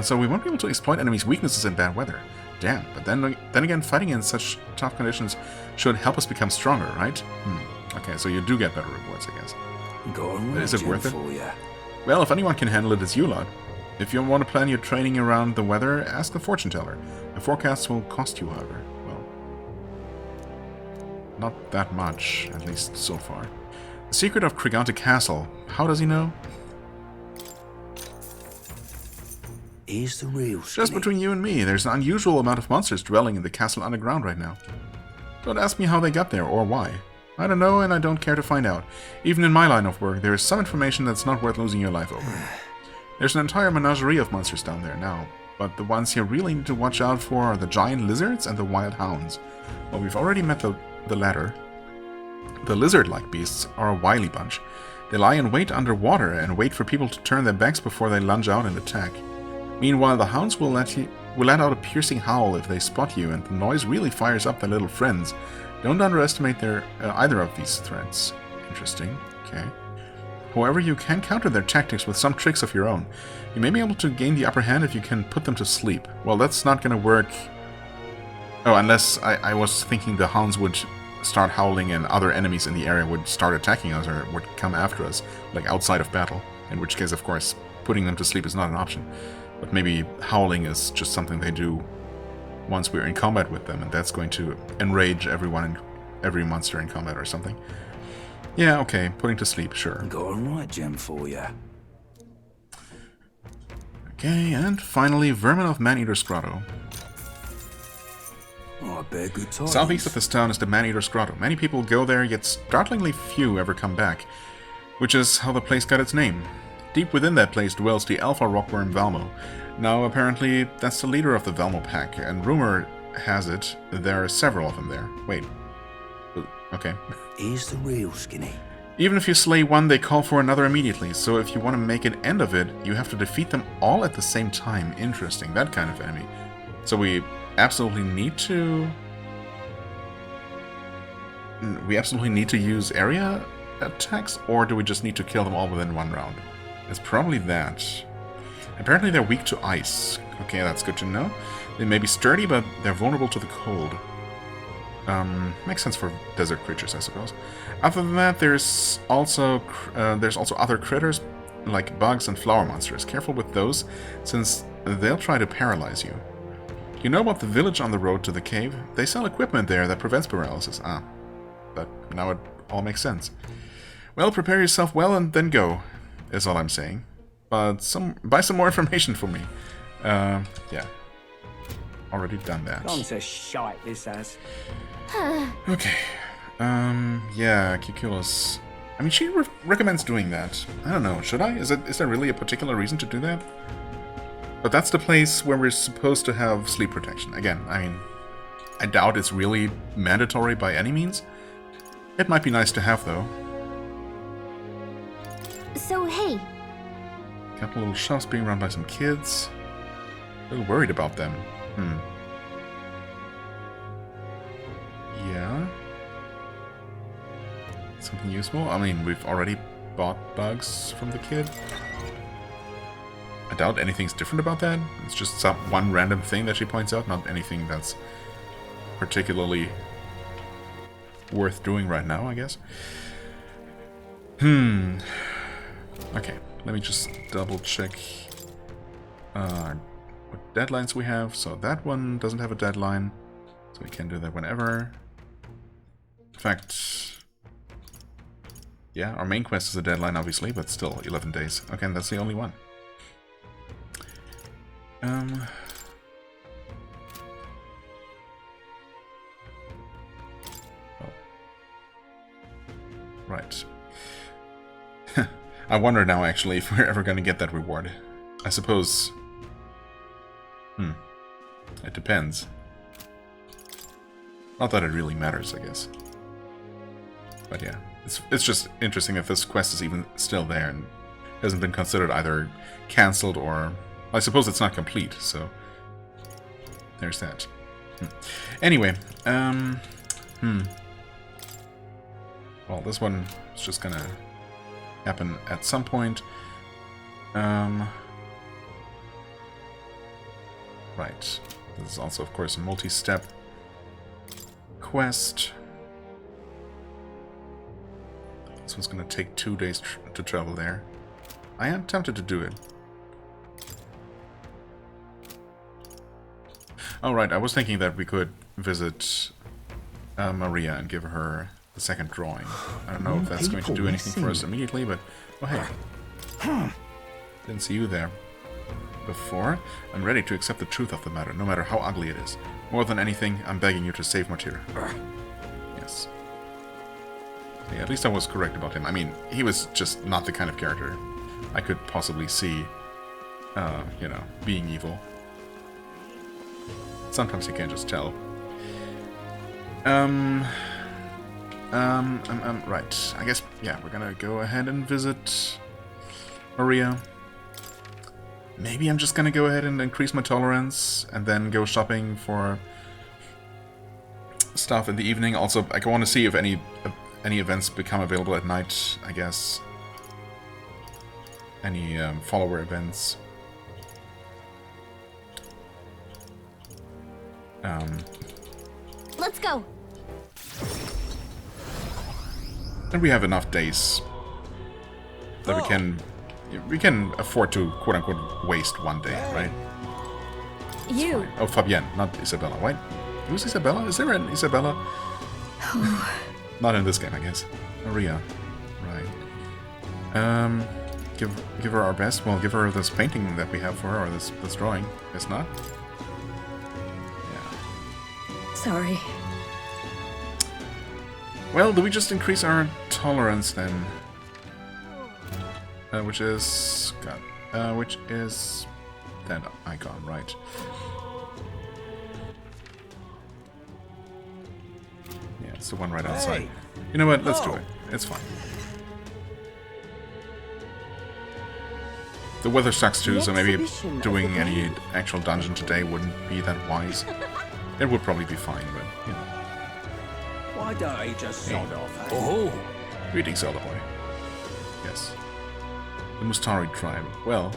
So we won't be able to exploit enemies' weaknesses in bad weather. Damn, but then again, fighting in such tough conditions should help us become stronger, right? Okay, so you do get better rewards, I guess. Is it worth it? Well, if anyone can handle it, it's you lot. If you want to plan your training around the weather, ask the fortune teller. The forecasts will cost you, however. Well, not that much, at least so far. The secret of Krigante Castle. How does he know? Here's the real Just between you and me, there's an unusual amount of monsters dwelling in the castle underground right now. Don't ask me how they got there or why. I don't know, and I don't care to find out. Even in my line of work, there is some information that's not worth losing your life over. There's an entire menagerie of monsters down there now, but the ones you really need to watch out for are the giant lizards and the wild hounds. Well, we've already met the latter. The lizard-like beasts are a wily bunch. They lie in wait underwater and wait for people to turn their backs before they lunge out and attack. Meanwhile, the hounds will let out a piercing howl if they spot you, and the noise really fires up their little friends. Don't underestimate either of these threats. Interesting. Okay. However, you can counter their tactics with some tricks of your own. You may be able to gain the upper hand if you can put them to sleep. Well, that's not going to work. Oh, unless I was thinking the hounds would start howling and other enemies in the area would start attacking us or would come after us, like outside of battle. In which case, of course, putting them to sleep is not an option. But maybe howling is just something they do once we're in combat with them, and that's going to enrage every monster in combat or something. Yeah, okay, putting to sleep, sure. Got a right gem for you. Okay, and finally, Vermin of Man-Eater's Grotto. Oh, I bet good times. Southeast of this town is the Man-Eater's Grotto. Many people go there, yet startlingly few ever come back, which is how the place got its name. Deep within that place dwells the alpha rockworm Valmo. Now, apparently, that's the leader of the Valmo pack, and rumor has it there are several of them there. Wait. Okay. Here's the real skinny. Even if you slay one, they call for another immediately, so if you want to make an end of it, you have to defeat them all at the same time. Interesting, that kind of enemy. So we absolutely need to... use area attacks, or do we just need to kill them all within one round? It's probably that. Apparently they're weak to ice. Okay, that's good to know. They may be sturdy, but they're vulnerable to the cold. Makes sense for desert creatures, I suppose. Other than that, there's also other critters, like bugs and flower monsters. Careful with those, since they'll try to paralyze you. You know about the village on the road to the cave? They sell equipment there that prevents paralysis. Ah, but now it all makes sense. Well, prepare yourself well and then go, is all I'm saying. But buy some more information for me. Yeah. Already done that. Gone to shite, this has. Okay. Yeah, Cuculus. I mean, she recommends doing that. I don't know, should I? Is there really a particular reason to do that? But that's the place where we're supposed to have sleep protection. Again, I mean, I doubt it's really mandatory by any means. It might be nice to have, though. So, hey, Couple little shops being run by some kids. A little worried about them. Yeah. Something useful? I mean, we've already bought bugs from the kid. I doubt anything's different about that. It's just one random thing that she points out, not anything that's particularly worth doing right now, I guess. Okay, let me just double check what deadlines we have. So that one doesn't have a deadline, so we can do that whenever. In fact, yeah, our main quest is a deadline, obviously, but still 11 days. Okay, and that's the only one. Right. I wonder now, actually, if we're ever going to get that reward. I suppose... It depends. Not that it really matters, I guess. But yeah, it's just interesting that this quest is even still there and hasn't been considered either cancelled or... I suppose it's not complete, so... There's that. Anyway, well, this one is just gonna happen at some point. Right. This is also, of course, a multi-step quest. This one's gonna take 2 days to travel there. I am tempted to do it. Oh, right, I was thinking that we could visit Maria and give her the second drawing. I don't know if that's going to do anything for us immediately, but... Oh, hey. Didn't see you there before. I'm ready to accept the truth of the matter, no matter how ugly it is. More than anything, I'm begging you to save Martyr. Yes. Yeah, at least I was correct about him. I mean, he was just not the kind of character I could possibly see, you know, being evil. Sometimes you can't just tell. Right. I guess, yeah, we're gonna go ahead and visit Maria. Maybe I'm just gonna go ahead and increase my tolerance and then go shopping for stuff in the evening. Also, I want to see if any events become available at night, I guess. Any follower events. let's go. And we have enough days that we can afford to quote-unquote waste one day, right? You. Oh, Fabienne, not Isabella. Wait, who's Isabella? Is there an Isabella? Not in this game, I guess. Maria, right? Give her our best. Well, give her this painting that we have for her, or this drawing. Guess not. Yeah. Sorry. Well, do we just increase our tolerance then? Which is that icon, right? Yeah, it's the one right outside. Hey. You know what? Let's do it. It's fine. The weather sucks too, so maybe doing any actual dungeon today wouldn't be that wise. It would probably be fine, but you know. Why don't he just sod off? Eh? Oh, greetings, Elder Boy. Yes. The Mustari tribe. Well,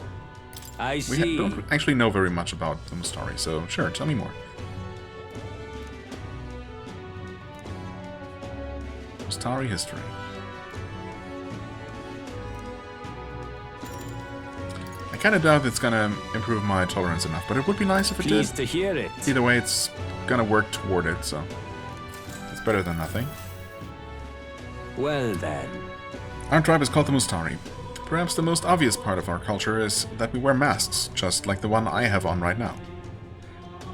I we see. don't actually know very much about the Mustari, so sure, tell me more. Mustari history. I kind of doubt it's gonna improve my tolerance enough, but it would be nice if it did. Pleased to hear it. Either way, it's gonna work toward it, so it's better than nothing. Well then. Our tribe is called the Mustari. Perhaps the most obvious part of our culture is that we wear masks, just like the one I have on right now.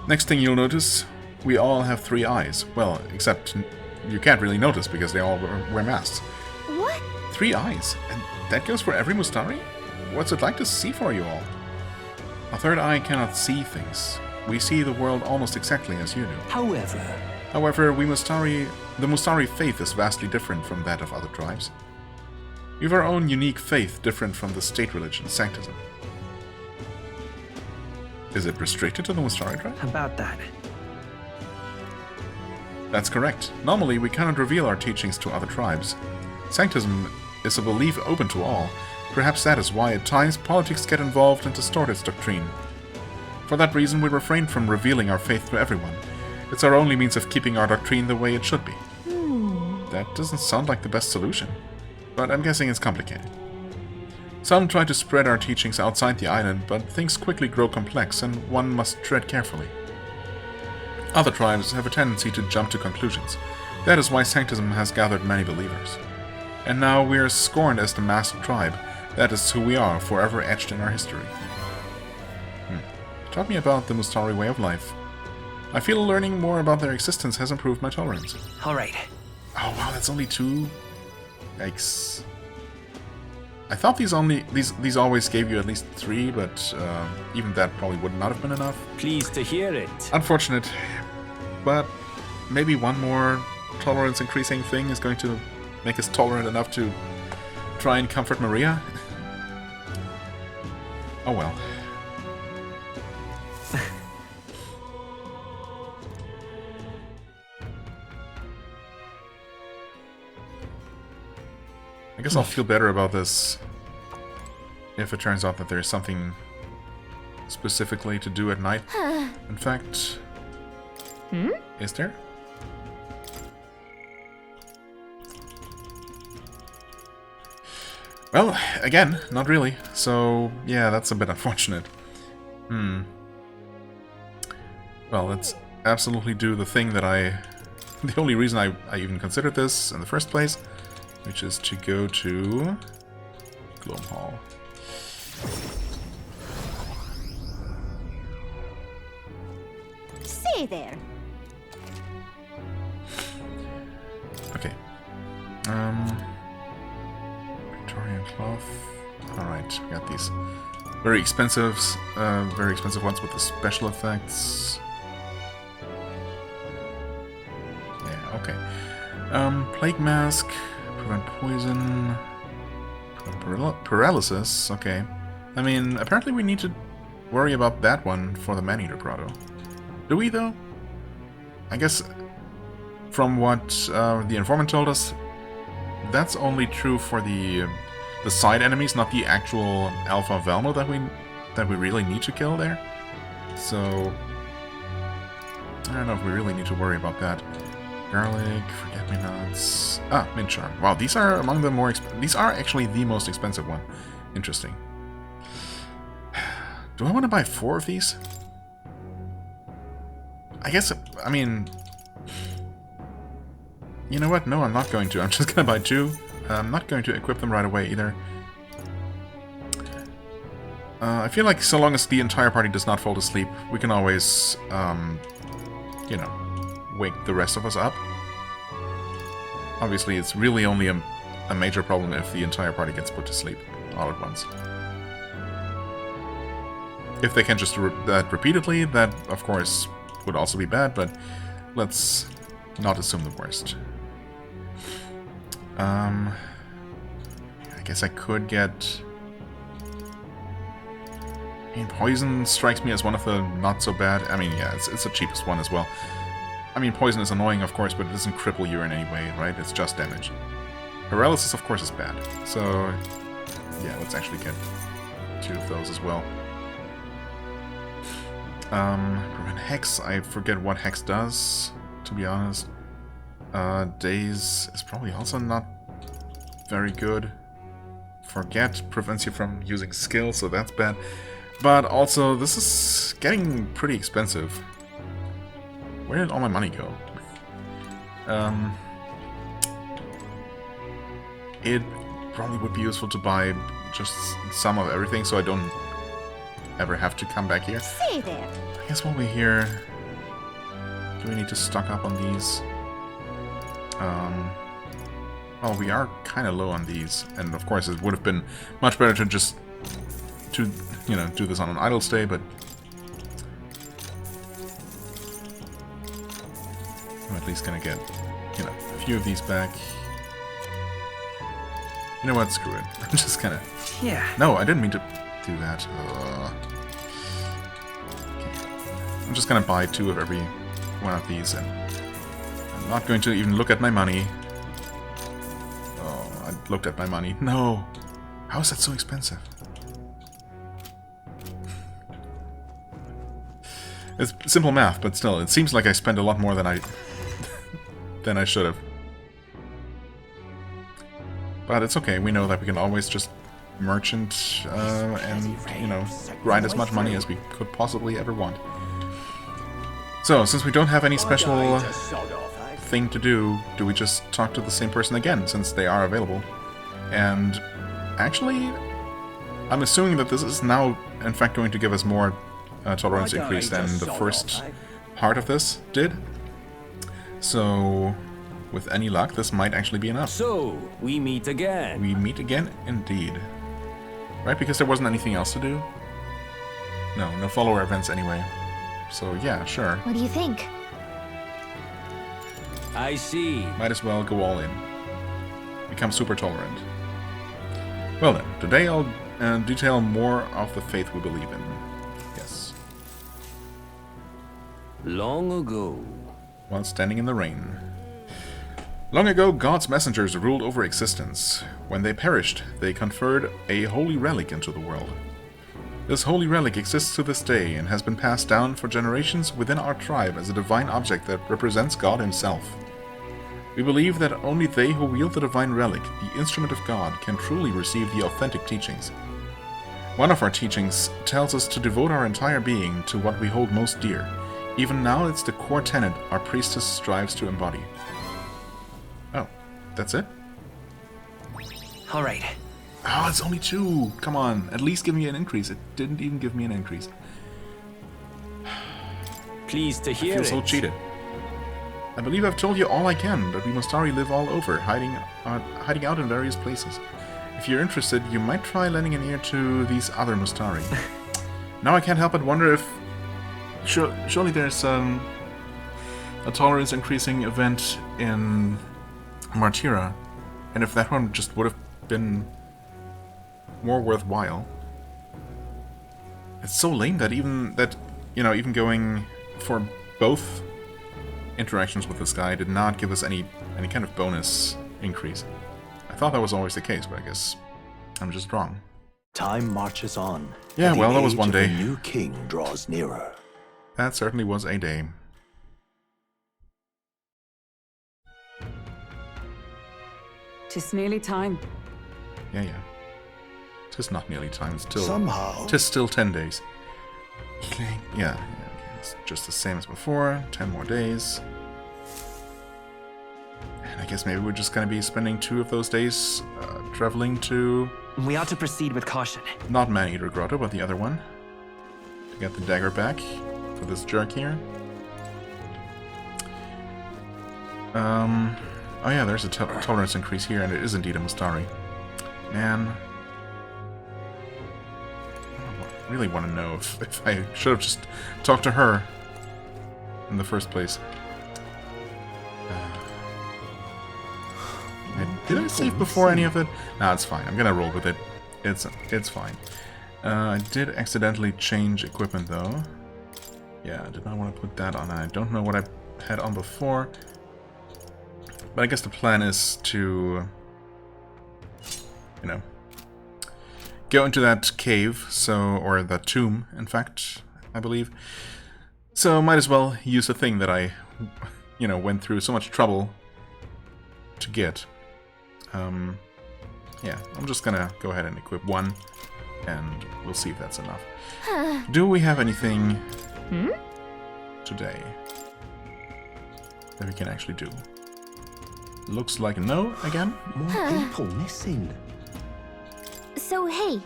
Next thing you'll notice, we all have 3 eyes. Well, except you can't really notice because they all wear masks. What? 3 eyes? And that goes for every Mustari? What's it like to see for you all? A 3rd eye cannot see things. We see the world almost exactly as you do. However, However, the Mustari faith is vastly different from that of other tribes. We have our own unique faith, different from the state religion, Sanctism. Is it restricted to the Mustari tribe? About that. That's correct. Normally, we cannot reveal our teachings to other tribes. Sanctism is a belief open to all. Perhaps that is why, at times, politics get involved and distort its doctrine. For that reason, we refrain from revealing our faith to everyone. It's our only means of keeping our doctrine the way it should be. That doesn't sound like the best solution, but I'm guessing it's complicated. Some try to spread our teachings outside the island, but things quickly grow complex and one must tread carefully. Other tribes have a tendency to jump to conclusions. That is why Sanctism has gathered many believers. And now we are scorned as the masked tribe. That is who we are, forever etched in our history. Taught me about the Mustari way of life. I feel learning more about their existence has improved my tolerance. Alright. Oh wow, that's only 2? Yikes. I thought these always gave you at least 3, but even that probably would not have been enough. Pleased to hear it. Unfortunate. But maybe one more tolerance increasing thing is going to make us tolerant enough to try and comfort Maria. Oh well. I guess I'll feel better about this if it turns out that there's something specifically to do at night. In fact, is there? Well, again, not really. So, yeah, that's a bit unfortunate. Well, let's absolutely do the thing that the only reason I even considered this in the first place, which is to go to Gloam Hall. Say there. Okay. Victorian cloth. Alright, we got these very expensive ones with the special effects. Yeah, okay. Plague mask, prevent poison, prevent paralysis, okay. I mean, apparently we need to worry about that one for the Man-Eater Grotto. Do we, though? I guess, from what the informant told us, that's only true for the side enemies, not the actual Alpha Velmo that we really need to kill there. So, I don't know if we really need to worry about that. Garlic, forget-me-nots. Ah, mint charm. Wow, these are among the more these are actually the most expensive one. Interesting. Do I want to buy 4 of these? I guess, I mean... You know what? No, I'm not going to. I'm just going to buy 2. I'm not going to equip them right away either. I feel like so long as the entire party does not fall asleep, we can always, you know, wake the rest of us up. Obviously, it's really only a major problem if the entire party gets put to sleep all at once. If they can just do that repeatedly, that, of course, would also be bad, but let's not assume the worst. I guess I could get... I mean, poison strikes me as one of the not so bad... I mean, yeah, it's the cheapest one as well. I mean, poison is annoying, of course, but it doesn't cripple you in any way, right? It's just damage. Paralysis, of course, is bad. So, yeah, let's actually get 2 of those as well. Prevent Hex. I forget what Hex does, to be honest. Daze is probably also not very good. Forget prevents you from using skill, so that's bad. But also, this is getting pretty expensive. Where did all my money go? It probably would be useful to buy just some of everything, so I don't ever have to come back here. Say there. I guess while we're here, do we need to stock up on these? Well, we are kind of low on these, and of course it would have been much better to just, you know, do this on an idle stay, but... I'm at least gonna get, you know, a few of these back. You know what? Screw it. I'm just gonna... Yeah. No, I didn't mean to do that. Okay. I'm just gonna buy 2 of every one of these, and I'm not going to even look at my money. Oh, I looked at my money. No! How is that so expensive? It's simple math, but still, it seems like I spend a lot more than I should have. But it's okay, we know that we can always just merchant and, you know, grind as much money as we could possibly ever want. So, since we don't have any special thing to do we just talk to the same person again, since they are available? And actually, I'm assuming that this is now, in fact, going to give us more tolerance increase than the first part of this did. So, with any luck, this might actually be enough. So, we meet again. We meet again, indeed. Right, because there wasn't anything else to do? No follower events anyway. So, yeah, sure. What do you think? I see. Might as well go all in. Become super tolerant. Well then, today I'll detail more of the faith we believe in. Yes. Long ago. While standing in the rain. Long ago, God's messengers ruled over existence. When they perished, they conferred a holy relic into the world. This holy relic exists to this day and has been passed down for generations within our tribe as a divine object that represents God himself. We believe that only they who wield the divine relic, the instrument of God, can truly receive the authentic teachings. One of our teachings tells us to devote our entire being to what we hold most dear. Even now, it's the core tenet our priestess strives to embody. Oh, that's it? All right. Oh, it's only 2. Come on, at least give me an increase. It didn't even give me an increase. Pleased to I hear feel it. so cheated. I believe I've told you all I can, but we Mustari live all over, hiding out in various places. If you're interested, you might try lending an ear to these other Mustari. Now I can't help but wonder if... Surely there's a tolerance increasing event in Martyra, and if that one just would have been more worthwhile. It's so lame that even going for both interactions with this guy did not give us any kind of bonus increase. I thought that was always the case, but I guess I'm just wrong. Time marches on. Yeah, and well, the that was age one of day. the new king draws nearer. That certainly was a day. Tis nearly time. Yeah. Tis not nearly time. It's still... Somehow. Tis still 10 days. Yeah. Okay. It's just the same as before. 10 more days. And I guess maybe we're just gonna be spending 2 of those days traveling to... We ought to proceed with caution. Not Man-Eater Grotto, but the other one. To get the dagger back for this jerk here. Oh yeah, there's a tolerance increase here, and it is indeed a Mustari. Man. I really want to know if I should have just talked to her in the first place. Did I save before any of it? No, it's fine. I'm gonna roll with it. It's fine. I did accidentally change equipment though. Yeah, I did not want to put that on. I don't know what I had on before. But I guess the plan is to, go into that cave, or that tomb, in fact, I believe. So might as well use the thing that I, went through so much trouble to get. Yeah, I'm just gonna go ahead and equip 1, and we'll see if that's enough. Do we have anything today that we can actually do? Looks like no again. More people missing. So, hey,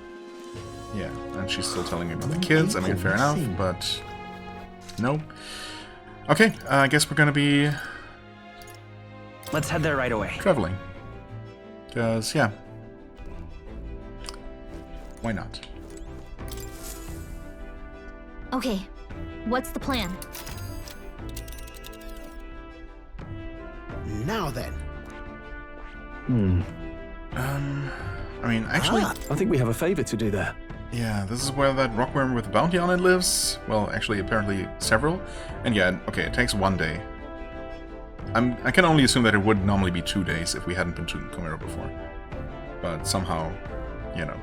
Yeah, and she's still telling me about the kids. I mean, fair enough, but no. Okay, I guess we're gonna be Let's head there right away. traveling. Because, yeah. Why not? okay, what's the plan? now then? I mean, actually, I think we have a favor to do there. yeah, this is where that rockworm with the bounty on it lives. Well, actually, apparently several. And yeah, okay, it takes 1 day. I can only assume that it would normally be 2 days if we hadn't been to Comero before. But somehow, you know.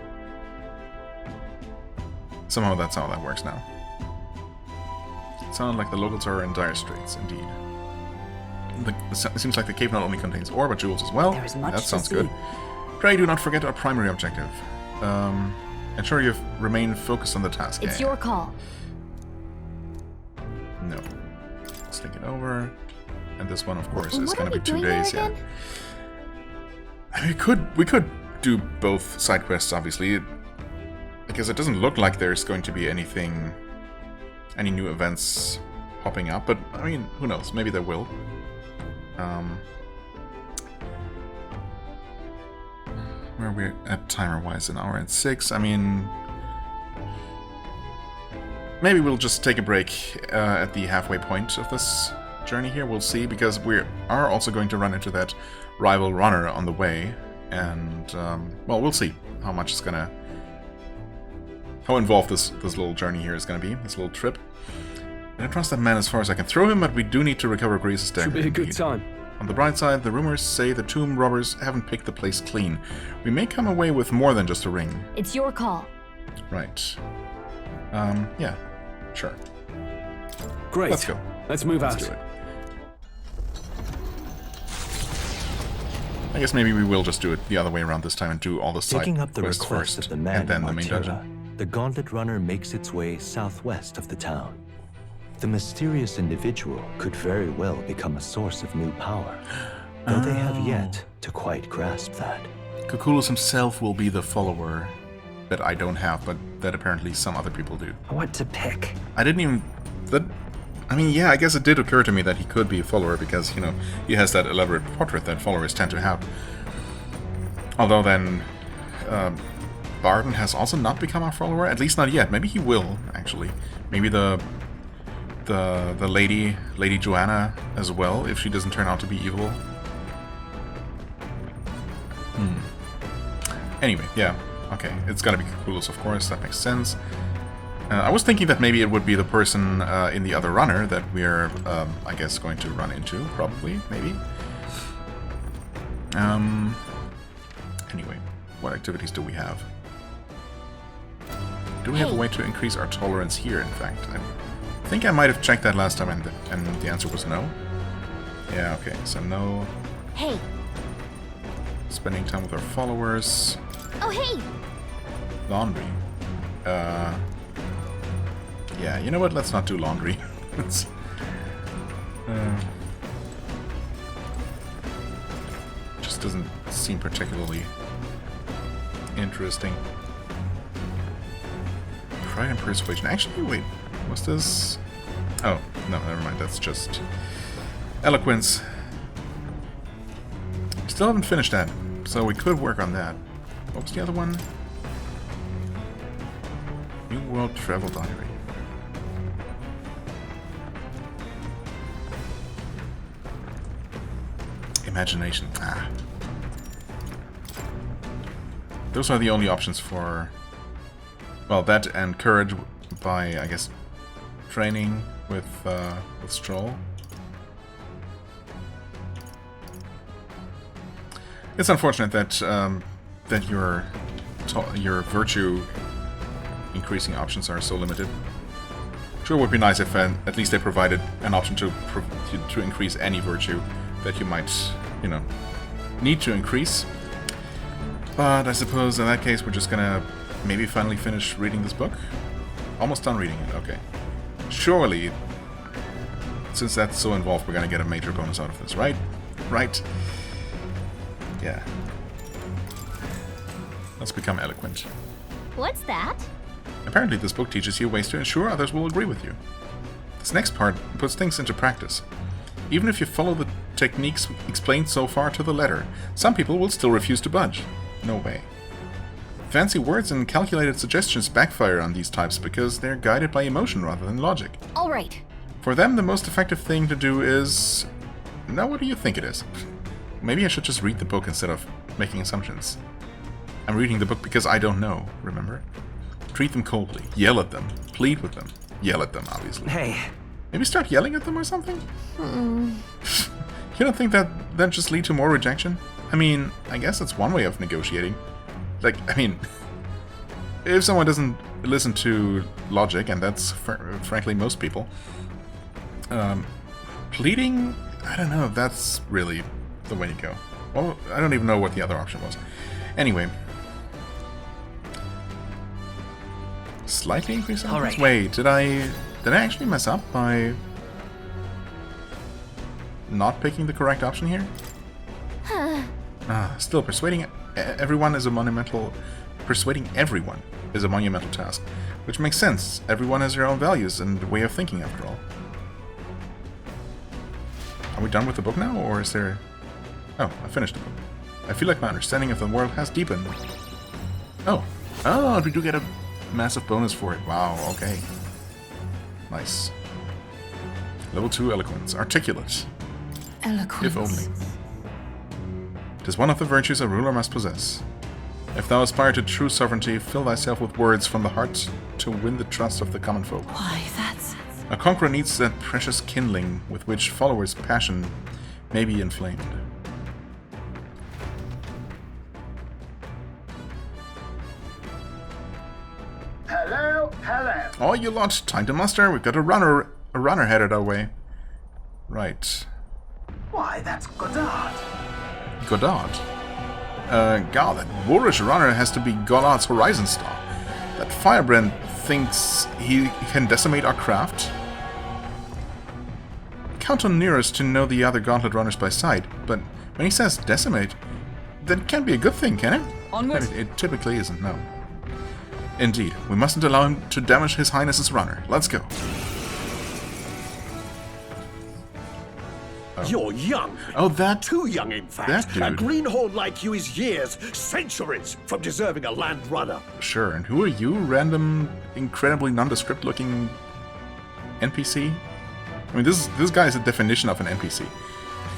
Somehow that's how that works now. It sounds like the locals are in dire straits, indeed. It seems like the cave not only contains ore, but jewels as well. There is much That to sounds see. good. Pray do not forget our primary objective. Ensure you remain focused on the task. It's Yeah, your call. No. Let's think it over. And this one, of course, And is what going are to we be 2 doing there days. Yeah. again? I mean, we could do both side quests, obviously, because it doesn't look like there's going to be any new events popping up. But I mean, who knows? Maybe there will. Where are we at timer-wise? 1 hour and 6. I mean, maybe we'll just take a break at the halfway point of this journey here. We'll see, because we are also going to run into that rival runner on the way, and well, we'll see how much it's gonna, how involved this little journey here is gonna be, this little trip. And I trust that man as far as I can throw him, but we do need to recover Grease's dagger. Should be a good indeed. time. On the bright side, the rumors say the tomb robbers haven't picked the place clean. We may come away with more than just a ring. It's your call. Right. Yeah, sure. Great. Let's go. Let's move Let's out. do it. I guess maybe we will just do it the other way around this time and do all the side Picking up the quests request first, of the man and then in the main Martira, dungeon. the Gauntlet Runner makes its way southwest of the town. The mysterious individual could very well become a source of new power, though they have yet to quite grasp that. Kukulus himself will be the follower that I don't have, but that apparently some other people do. What to pick? I didn't even... I mean, yeah, I guess it did occur to me that he could be a follower because, you know, he has that elaborate portrait that followers tend to have. Although then, Barden has also not become a follower, at least not yet. Maybe he will, actually. Maybe the Lady Joanna as well, if she doesn't turn out to be evil. Anyway, yeah, okay, it's gotta be Kukulus, of course, that makes sense. I was thinking that maybe it would be the person in the other runner that we're, I guess, going to run into, probably, maybe. Anyway, what activities do we have? Do we have a way to increase our tolerance here, in fact? I think I might have checked that last time, and the answer was no. Yeah, okay, so no. Hey. Spending time with our followers. Oh, hey. Laundry. Yeah, you know what? Let's not do laundry. Let's, just doesn't seem particularly interesting. Pride and persuasion. Actually, wait. What's this? Oh, no, never mind. That's just eloquence. Still haven't finished that, so we could work on that. What was the other one? New World Travel Diary. Imagination. Ah. Those are the only options for... Well, that and courage by, I guess, training with Stroll. It's unfortunate that that your virtue increasing options are so limited. Sure, it would be nice if at least they provided an option to increase any virtue that you might, you know, need to increase. But I suppose in that case we're just gonna maybe finally finish reading this book. Almost done reading it, okay. Surely, since that's so involved, we're gonna get a major bonus out of this, right? Right. Yeah. Let's become eloquent. What's that? Apparently this book teaches you ways to ensure others will agree with you. This next part puts things into practice. Even if you follow the techniques explained so far to the letter, some people will still refuse to budge. No way. Fancy words and calculated suggestions backfire on these types because they're guided by emotion rather than logic. All right. For them, the most effective thing to do is Now what do you think it is? Maybe I should just read the book instead of making assumptions. I'm reading the book because I don't know, remember? Treat them coldly, yell at them, plead with them, yell at them, obviously. Hey. Maybe start yelling at them or something? You don't think that just lead to more rejection? I mean, I guess that's one way of negotiating. Like, I mean, if someone doesn't listen to logic, and that's frankly most people, pleading, I don't know if that's really the way to go. Well, I don't even know what the other option was. Anyway. Slightly increase our Alright. Wait, did I actually mess up by not picking the correct option here? Still, persuading everyone is a monumental task, which makes sense. Everyone has their own values and way of thinking, after all. Are we done with the book now, or is there... Oh, I finished the book. I feel like my understanding of the world has deepened. Oh, we do get a massive bonus for it. Wow, okay. Nice. Level 2 eloquence. Articulate. Eloquence. If only. It is one of the virtues a ruler must possess. If thou aspire to true sovereignty, fill thyself with words from the heart to win the trust of the common folk. Why, that's... A conqueror needs that precious kindling with which followers' passion may be inflamed. Hello. Oh, you lot! Time to muster! We've got a runner headed our way. Right. Why, that's Godard. Godard? God, that boorish runner has to be Godard's Horizon Star. That firebrand thinks he can decimate our craft? Count on Nearest to know the other gauntlet runners by sight, but when he says decimate, that can't be a good thing, can it? Onward. It typically isn't, no. Indeed, we mustn't allow him to damage His Highness's runner. Let's go. You're young. Oh, that... Too young, in fact. That dude. A greenhorn like you is years, centuries from deserving a land runner. Sure, and who are you, random, incredibly nondescript looking NPC? I mean, this guy is a definition of an NPC.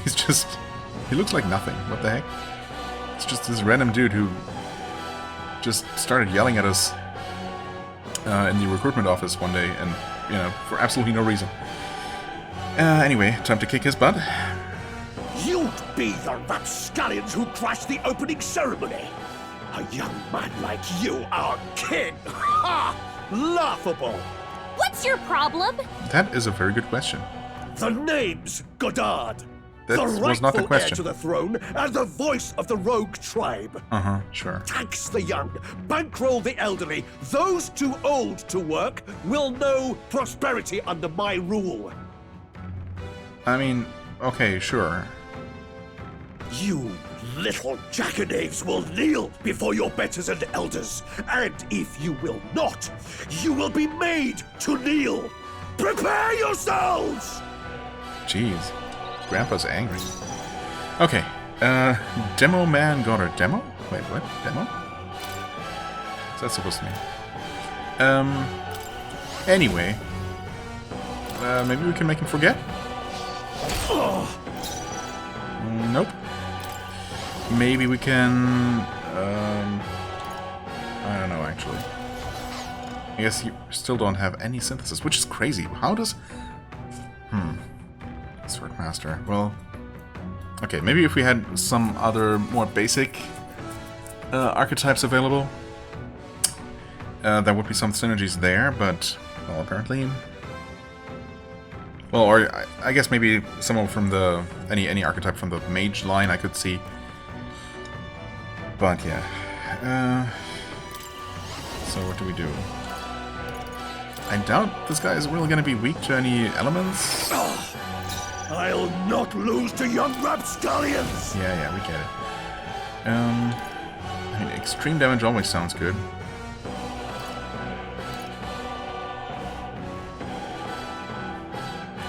He's just... he looks like nothing. What the heck? It's just this random dude who just started yelling at us in the recruitment office one day, and, you know, for absolutely no reason. Anyway, time to kick his butt. You'd be the rapscallions who crashed the opening ceremony. A young man like you, our king. Ha! Laughable. What's your problem? That is a very good question. The name's Godard. That the was rightful not the heir question. to the throne and the voice of the rogue tribe. Sure. Tax the young, bankroll the elderly. Those too old to work will know prosperity under my rule. I mean, okay, sure. You little jackanapes will kneel before your betters and elders. And if you will not, you will be made to kneel. Prepare yourselves! Jeez. Grandpa's angry. Okay. Demo man got her demo? Wait, what? Demo? What's that supposed to mean? Anyway. Maybe we can make him forget? Nope. Maybe we can... I don't know, actually. I guess you still don't have any synthesis, which is crazy. How does... Swordmaster. Well... Okay, maybe if we had some other more basic archetypes available, there would be some synergies there, but... Well, apparently... Well, or I guess maybe someone from the... Any archetype from the mage line I could see. But yeah. So what do we do? I doubt this guy is really going to be weak to any elements. I'll not lose to young rapscallions! Yeah, we get it. I mean, extreme damage always sounds good.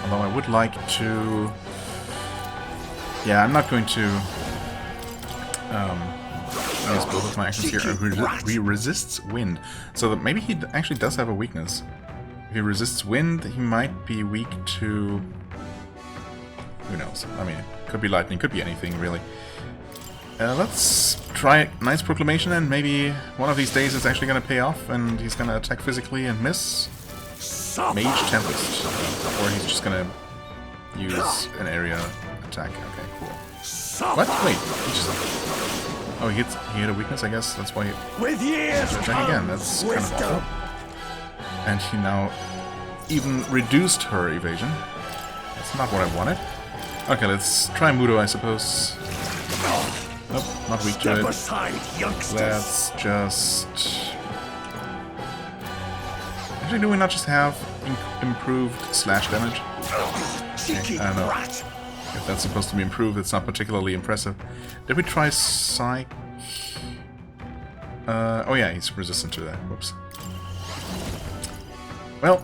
Although I would like to... Yeah, I'm not going to... use both of my actions here. He resists wind. So that maybe he actually does have a weakness. If he resists wind, he might be weak to... Who knows? I mean, it could be lightning, could be anything, really. Let's try Knight's Proclamation, and maybe one of these days it's actually going to pay off, and he's going to attack physically and miss. Mage Tempest. Or he's just going to use an area attack. Okay, cool. What? Wait, he just... Oh, he hit a weakness, I guess. That's why he... With years attack again. That's kind of awful. And he now even reduced her evasion. That's not what I wanted. Okay, let's try Mudo, I suppose. Nope, not weak to it. Let's just... Actually, do we not just have improved slash damage? Okay, I don't know. If that's supposed to be improved, it's not particularly impressive. Did we try Psych? Oh yeah, he's resistant to that. Whoops. Well...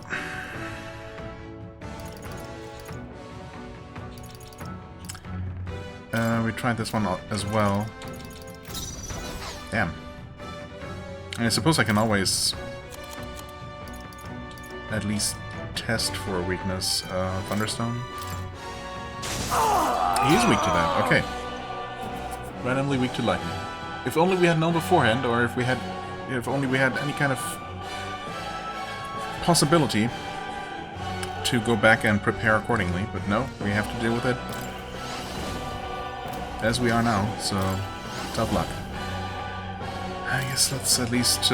we tried this one as well. Damn. And I suppose I can always at least test for a weakness. Thunderstone. He is weak to that. Okay. Randomly weak to lightning. If only we had known beforehand, or if only we had any kind of possibility to go back and prepare accordingly. But no, we have to deal with it as we are now, so tough luck. I guess let's at least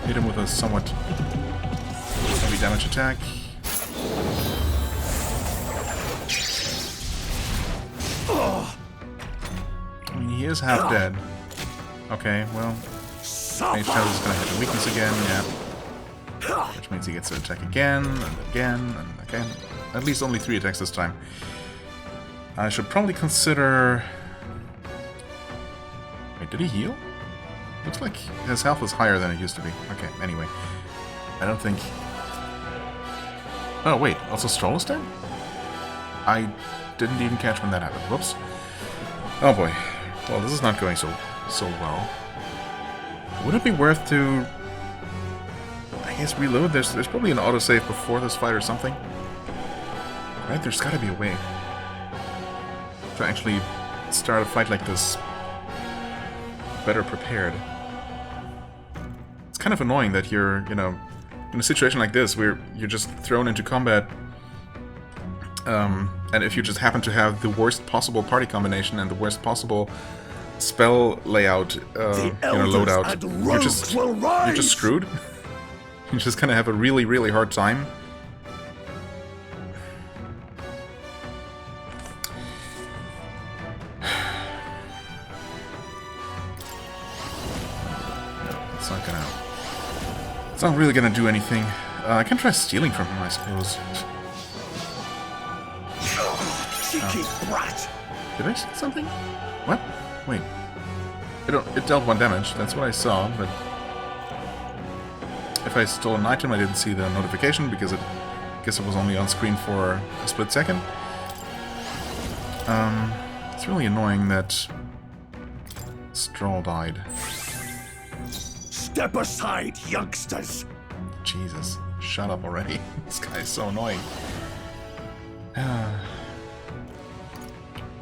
hit him with a somewhat heavy damage attack. I mean, he is half dead. Okay, well, Mage Tempest is gonna hit the weakness again, yeah. Which means he gets to attack again, and again, and again. At least only 3 attacks this time. I should probably consider... Wait, did he heal? Looks like his health is higher than it used to be. Okay, anyway. I don't think... Oh, wait, also Stroll is dead? I didn't even catch when that happened. Whoops. Oh boy. Well, this is not going so well. Would it be worth to... I guess reload? There's probably an autosave before this fight or something. Right, there's gotta be a way to actually start a fight like this better prepared. It's kind of annoying that you're, you know, in a situation like this where you're just thrown into combat, and if you just happen to have the worst possible party combination and the worst possible spell layout, loadout, you're just screwed. You just kind of have a really, really hard time. It's not really gonna do anything. I can try stealing from him, I suppose. Did I steal something? What? Wait. It dealt 1 damage. That's what I saw, but if I stole an item, I didn't see the notification because I guess it was only on screen for a split second. It's really annoying that Stroll died. Step aside, youngsters! Jesus, shut up already. This guy is so annoying.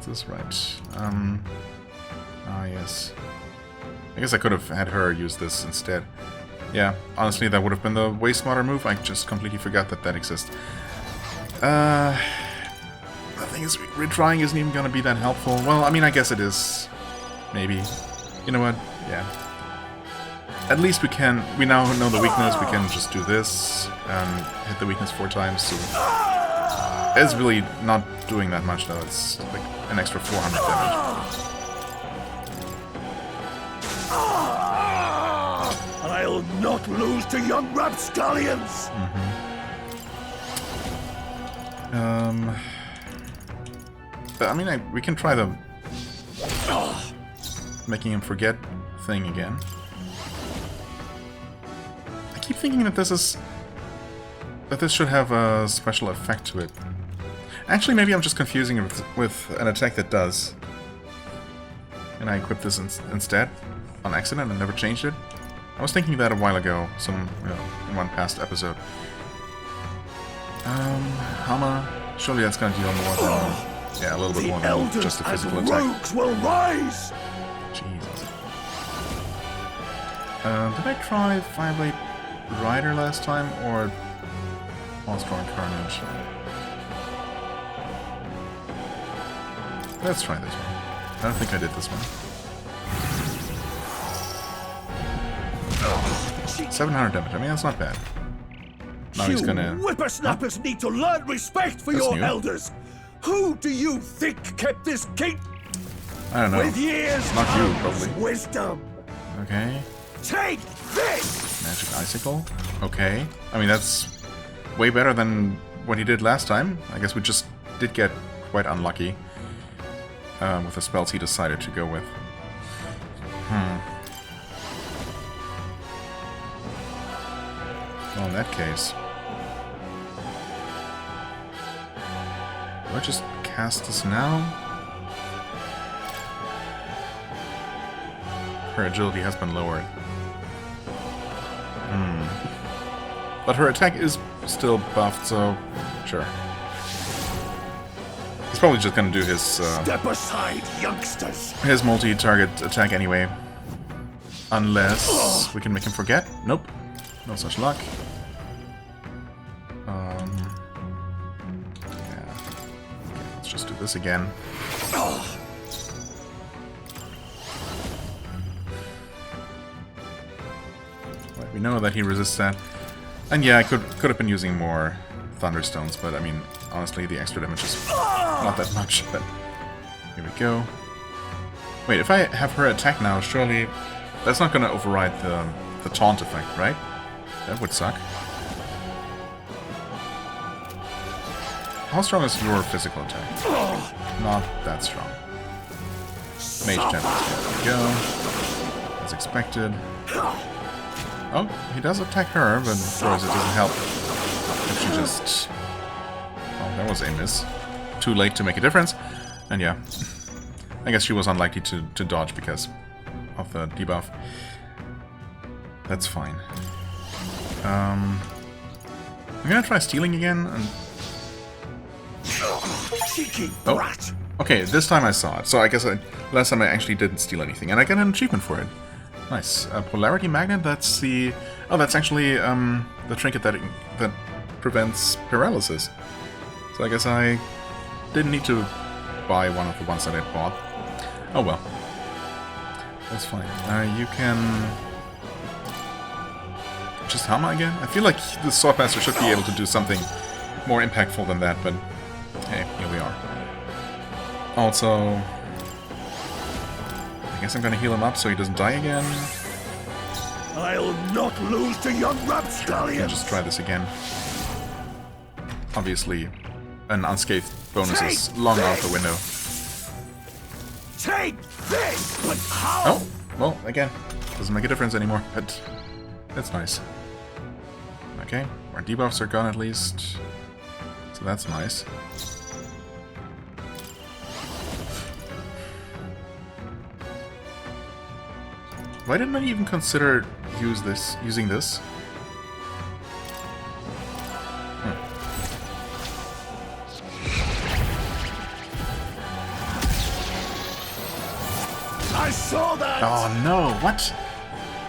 Is this right? Yes. I guess I could have had her use this instead. Yeah, honestly, that would have been the way smarter move. I just completely forgot that that exists. The thing is, retrying isn't even gonna be that helpful. Well, I mean, I guess it is. Maybe. You know what? Yeah. At least we now know the weakness, we can just do this and hit the weakness 4 times, so it's really not doing that much though, it's like an extra 400 damage. I'll not lose to young rapscallions! But, I mean, we can try the making him forget thing again. I keep thinking that this should have a special effect to it. Actually, maybe I'm just confusing it with an attack that does. And I equipped this instead on accident and never changed it. I was thinking that a while ago, in one past episode. Hama. Surely that's gonna deal more than... Yeah, a little bit more than just a physical attack. Rogues will rise! Jesus. Did I try Fireblade Rider last time, or Monstrong Carnage? Let's try this one. I don't think I did this one. 700 damage, I mean that's not bad. Now he's gonna... whippersnappers need to learn respect for That's your new. elders! Who do you think kept this king I don't know. with years Not you, comes probably. wisdom? Okay. Take this! Magic Icicle. Okay. I mean, that's way better than what he did last time. I guess we just did get quite unlucky with the spells he decided to go with. Well, in that case... Do I just cast this now? Her agility has been lowered. But her attack is still buffed, so sure. He's probably just gonna do his Step aside, youngsters! his multi-target attack anyway. Unless we can make him forget. Nope. No such luck. Yeah. Okay, let's just do this again. Right, we know that he resists that. And yeah, I could have been using more Thunderstones, but I mean, honestly, the extra damage is not that much, but here we go. Wait, if I have her attack now, surely that's not gonna override the taunt effect, right? That would suck. How strong is your physical attack? Not that strong. Mage Tempest, here we go. As expected. Oh, he does attack her, but of course it doesn't help if she just... Oh, that was a miss. Too late to make a difference. And yeah, I guess she was unlikely to dodge because of the debuff. That's fine. I'm gonna try stealing again, and... Cheeky Oh. brat! Okay, this time I saw it. So I guess last time I actually didn't steal anything, and I get an achievement for it. Nice. Polarity Magnet, that's the... Oh, that's actually the trinket that prevents paralysis. So I guess I didn't need to buy one of the ones that I bought. Oh well. That's fine. You can... just hammer again? I feel like the Swordmaster should be able to do something more impactful than that, but... Hey, here we are. Also... I guess I'm gonna heal him up so he doesn't die again. I'll not lose to young I'll rapscallions! just try this again. Obviously, an unscathed bonus is long out the window. Take this! But how? Oh, well, again, doesn't make a difference anymore, but that's nice. Okay, our debuffs are gone at least, so that's nice. Why didn't I even consider using this? I saw that! Oh no, what?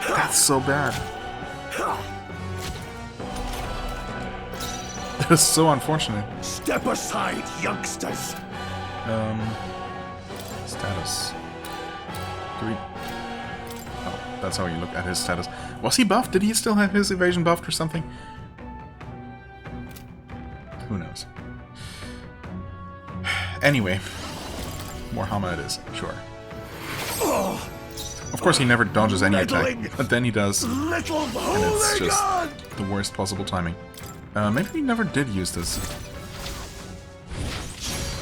That's so bad. That is so unfortunate. Step aside, youngsters! Status. Do we... Oh, that's how you look at his status. Was he buffed? Did he still have his evasion buffed or something? Who knows? Anyway. More Hama it is, sure. Of course he never dodges any attack, but then he does. Little And it's just hooligan! the worst possible timing. Maybe we never did use this.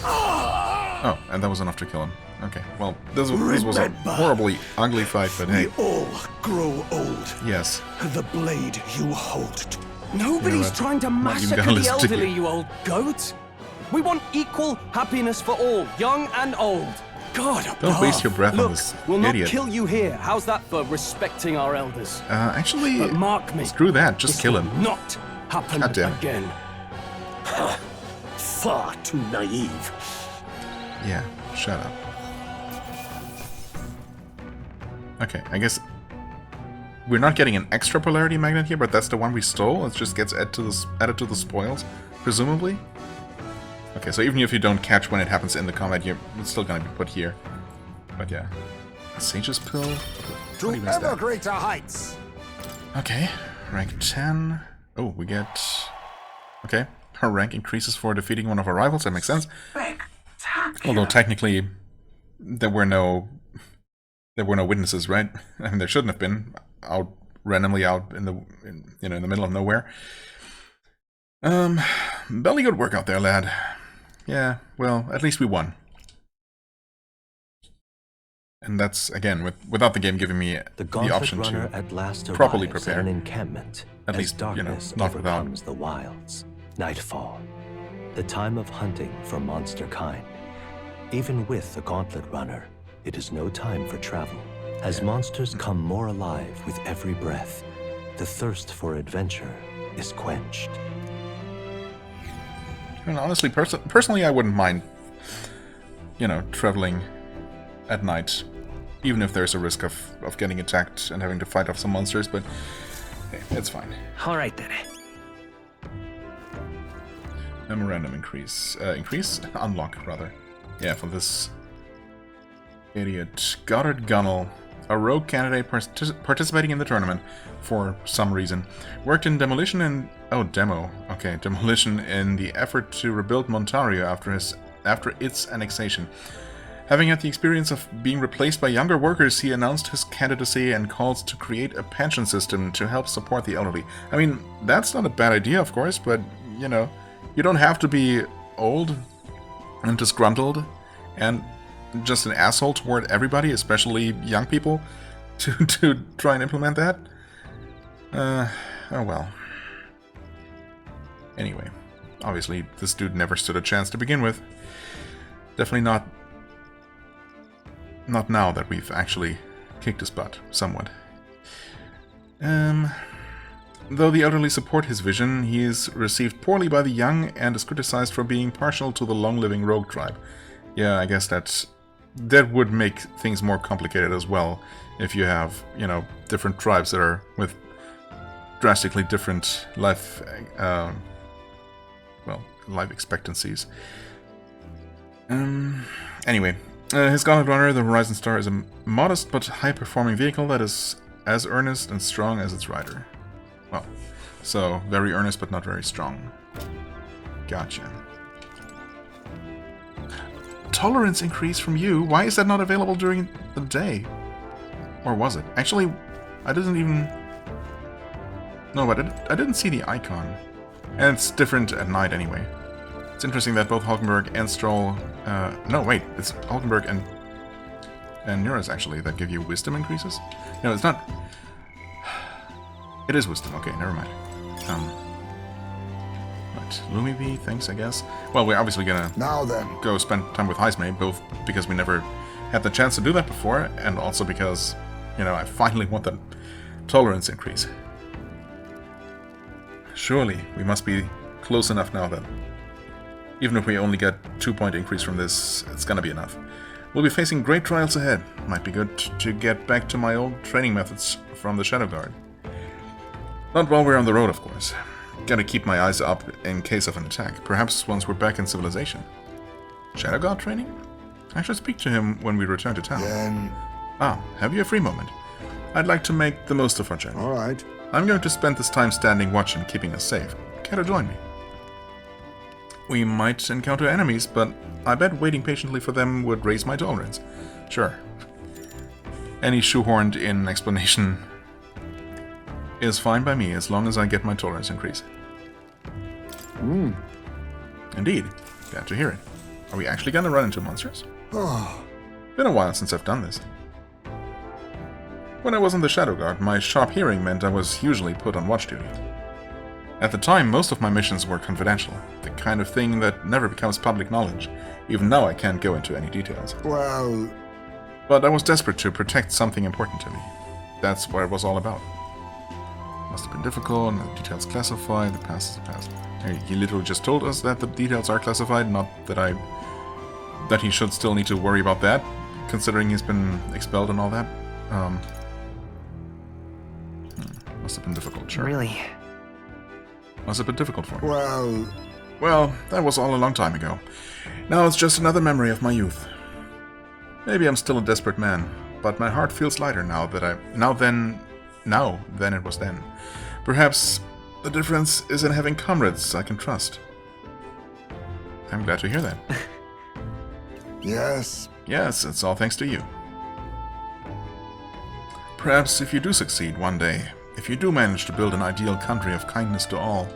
Oh, and that was enough to kill him. Okay, well, this was a Remember, horribly ugly fight, but hey, We all grow old. yes. The blade you hold. Nobody's what? trying to Not even massacre gonna the listen to elderly, you. you old goat. We want equal happiness for all, young and old. God above. Don't waste your breath on Look, this we'll not idiot. kill you here. How's that for respecting our elders? Actually, But mark me. screw that, just this kill will him. Not happen God damn it. again. far too naive. Yeah, shut up. Okay, I guess we're not getting an extra polarity magnet here, but that's the one we stole. It just gets added to the spoils, presumably. Okay, so even if you don't catch when it happens in the combat, it's still gonna be put here. But yeah. A Sage's Pill? To ever greater heights! Okay, rank 10. Oh, we get... Okay, her rank increases for defeating one of our rivals, that makes sense. Although technically, there were no witnesses, right? I mean, there shouldn't have been, randomly out in the middle of nowhere. Belly good work out there, lad. Yeah, well, at least we won. And that's, again, without the game giving me the option to at last properly arrives prepare. at an encampment, At as least, darkness not without. overcomes the wilds. Nightfall, the time of hunting for monster kind. Even with the Gauntlet Runner, it is no time for travel. As monsters come more alive with every breath, the thirst for adventure is quenched. And honestly, personally, I wouldn't mind, traveling at night, even if there's a risk of getting attacked and having to fight off some monsters, but hey, it's fine. Alright then. Memorandum increase. Unlock, rather. Yeah, for this idiot. Goddard Gunnel, a rogue candidate participating in the tournament for some reason. Worked in demolition and... Oh, demo. Okay, demolition in the effort to rebuild Montario after its annexation. Having had the experience of being replaced by younger workers, he announced his candidacy and calls to create a pension system to help support the elderly. I mean, that's not a bad idea, of course, but, you don't have to be old and disgruntled and just an asshole toward everybody, especially young people, to try and implement that. Oh well. Anyway, obviously this dude never stood a chance to begin with. Definitely not now that we've actually kicked his butt, somewhat. Though the elderly support his vision, he is received poorly by the young and is criticized for being partial to the long-living rogue tribe. Yeah, I guess that would make things more complicated as well, if you have, different tribes that are with drastically different life expectancies. Anyway, his Gauntlet Runner, the Horizon Star, is a modest but high-performing vehicle that is as earnest and strong as its rider. Well, so very earnest but not very strong. Gotcha. Tolerance increase from you? Why is that not available during the day? Or was it? Actually, I didn't even... No, but I didn't see the icon. And it's different at night anyway. It's interesting that both Hulkenberg and Stroll... no, wait, it's Hulkenberg and Neuras, actually, that give you wisdom increases? No, it's not... It is wisdom, okay, never mind. Right, Lumibee, thanks, I guess. Well, we're obviously gonna go spend time with Heisme, both because we never had the chance to do that before, and also because, I finally want that tolerance increase. Surely, we must be close enough now that even if we only get 2-point increase from this, it's gonna be enough. We'll be facing great trials ahead. Might be good to get back to my old training methods from the Shadow Guard. Not while we're on the road, of course. Gotta keep my eyes up in case of an attack. Perhaps once we're back in civilization. Shadow Guard training? I should speak to him when we return to town. Have you a free moment? I'd like to make the most of our journey. Alright. I'm going to spend this time standing watch and keeping us safe. Care to join me? We might encounter enemies, but I bet waiting patiently for them would raise my tolerance. Sure. Any shoehorned in explanation is fine by me, as long as I get my tolerance increase. Indeed. Glad to hear it. Are we actually gonna run into monsters? Been a while since I've done this. When I was in the Shadow Guard, my sharp hearing meant I was usually put on watch duty. At the time, most of my missions were confidential, the kind of thing that never becomes public knowledge. Even now I can't go into any details. Well... But I was desperate to protect something important to me. That's what it was all about. Must have been difficult, and the details classified, the past is the past. He literally just told us that the details are classified, not that that he should still need to worry about that, considering he's been expelled and all that. Must have been difficult, sure. Really? Must have been difficult for him. Well, Well, that was all a long time ago. Now it's just another memory of my youth. Maybe I'm still a desperate man, but my heart feels lighter now than it was then. Perhaps the difference is in having comrades I can trust. I'm glad to hear that. yes. Yes, it's all thanks to you. Perhaps if you do succeed one day, if you do manage to build an ideal country of kindness to all,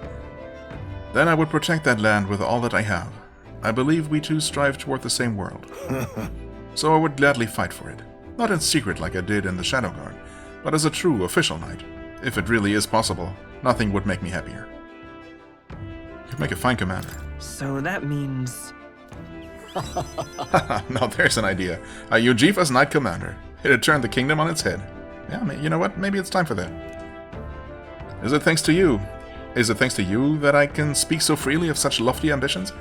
then I would protect that land with all that I have. I believe we two strive toward the same world. So I would gladly fight for it. Not in secret like I did in the Shadow Guard, but as a true official knight. If it really is possible, nothing would make me happier. You'd make a fine commander. So that means... Now there's an idea. A Ujifa's Knight Commander. It'd turn the kingdom on its head. Yeah, you know what? Maybe it's time for that. Is it thanks to you? Is it thanks to you that I can speak so freely of such lofty ambitions?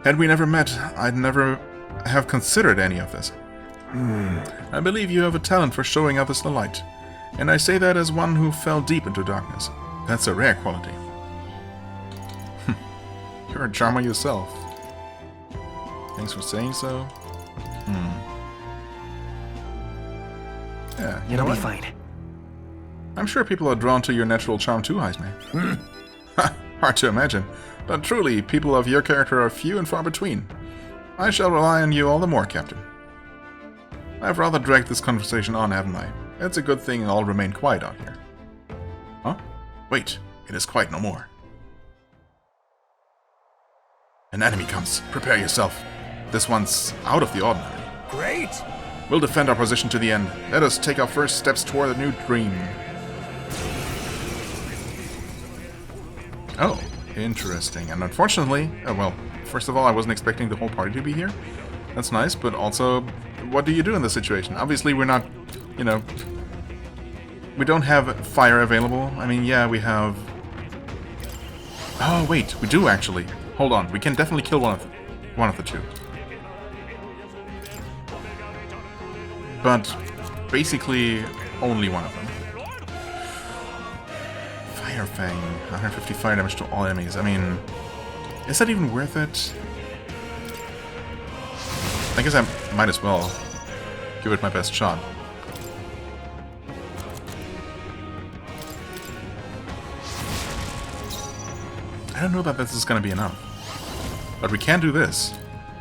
Had we never met, I'd never have considered any of this. I believe you have a talent for showing others the light, and I say that as one who fell deep into darkness. That's a rare quality. You're a charmer yourself. Thanks for saying so. Yeah, you know It'll what? be fine. I'm sure people are drawn to your natural charm too, Heisman. Hard to imagine, but truly, people of your character are few and far between. I shall rely on you all the more, Captain. I've rather dragged this conversation on, haven't I? It's a good thing all remain quiet out here. Huh? Wait, it is quiet no more. An enemy comes. Prepare yourself. This one's out of the ordinary. Great. We'll defend our position to the end. Let us take our first steps toward a new dream. Oh, interesting. And unfortunately, well, first of all, I wasn't expecting the whole party to be here. That's nice, but also, what do you do in this situation? Obviously, we're not, you know, we don't have fire available. I mean, yeah, we have... Oh, wait, we do actually. Hold on, we can definitely kill one of the two. But basically, only one of them. Fire Fang, 150 fire damage to all enemies. I mean, is that even worth it? I guess I might as well give it my best shot. I don't know that this is going to be enough. But we can do this,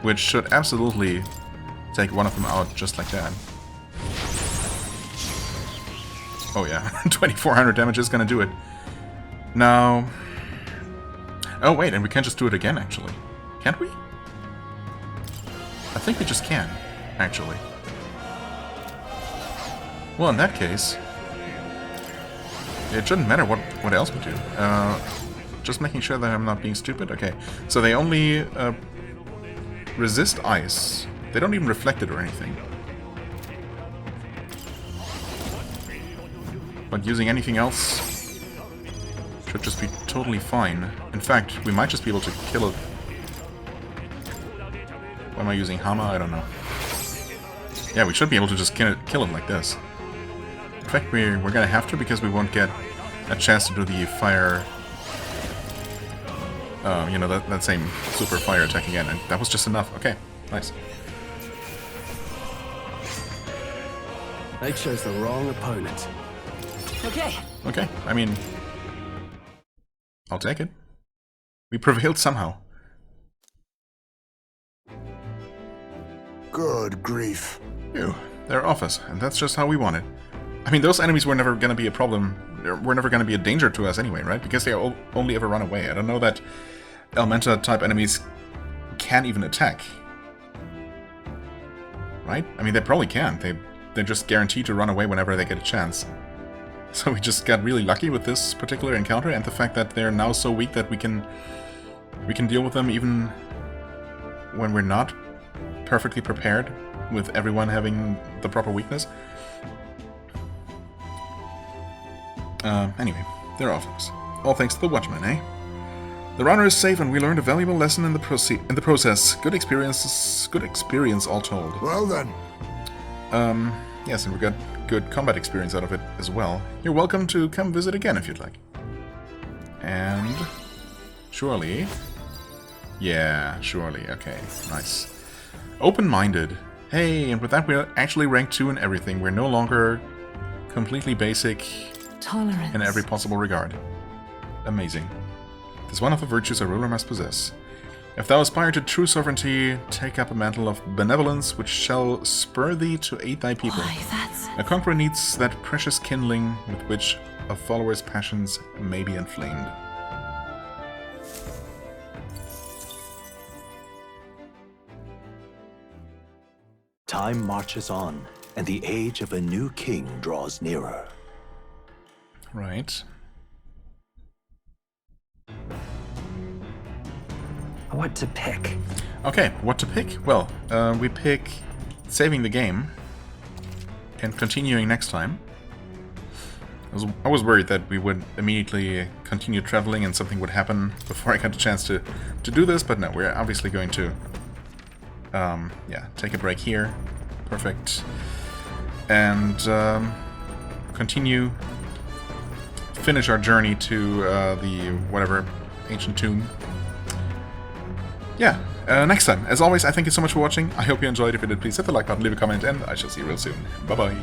which should absolutely take one of them out just like that. Oh yeah, 2400 damage is going to do it. Now... Oh wait, and we can just do it again, actually. Can't we? I think we just can, actually. Well, in that case, it shouldn't matter what else we do. Just making sure that I'm not being stupid. Okay, so they only resist ice. They don't even reflect it or anything. But using anything else should just be totally fine. In fact, we might just be able to kill it. Why am I using Hama? I don't know. Yeah, we should be able to just kill it like this. In fact, we're gonna have to because we won't get a chance to do the fire... you know, that same super fire attack again, and that was just enough. Okay, nice. They chose the wrong opponent. Okay. Okay, I mean... I'll take it. We prevailed somehow. Good grief. Phew, they're off us, and that's just how we want it. I mean, those enemies were never going to be a problem. Were never going to be a danger to us anyway, right? Because they only ever run away. I don't know that Elementa-type enemies can even attack. Right? I mean, they probably can. They're just guaranteed to run away whenever they get a chance. So we just got really lucky with this particular encounter, and the fact that they're now so weak that we can deal with them even when we're not perfectly prepared, with everyone having the proper weakness. Anyway, They're offers. All thanks to the Watchman, eh? The runner is safe, and we learned a valuable lesson in the process. Good experience all told. Well then. Yes, and we got good combat experience out of it as well. You're welcome to come visit again if you'd like. And... surely... yeah, surely. Okay, nice. Open-minded. Hey, and with that we're actually rank 2 in everything. We're no longer completely basic Tolerance. in every possible regard. Amazing. It is one of the virtues a ruler must possess. If thou aspire to true sovereignty, take up a mantle of benevolence which shall spur thee to aid thy people. Why, that's... A conqueror needs that precious kindling with which a follower's passions may be inflamed. Time marches on, and the age of a new king draws nearer. Right. What to pick? Okay, what to pick? Well, we pick saving the game and continuing next time. I was worried that we would immediately continue traveling and something would happen before I got a chance to do this, but no, we're obviously going to yeah, take a break here. Perfect. And finish our journey to the whatever ancient tomb. Yeah, next time. As always, I thank you so much for watching. I hope you enjoyed. If you did, please hit the like button, leave a comment, and I shall see you real soon. Bye-bye.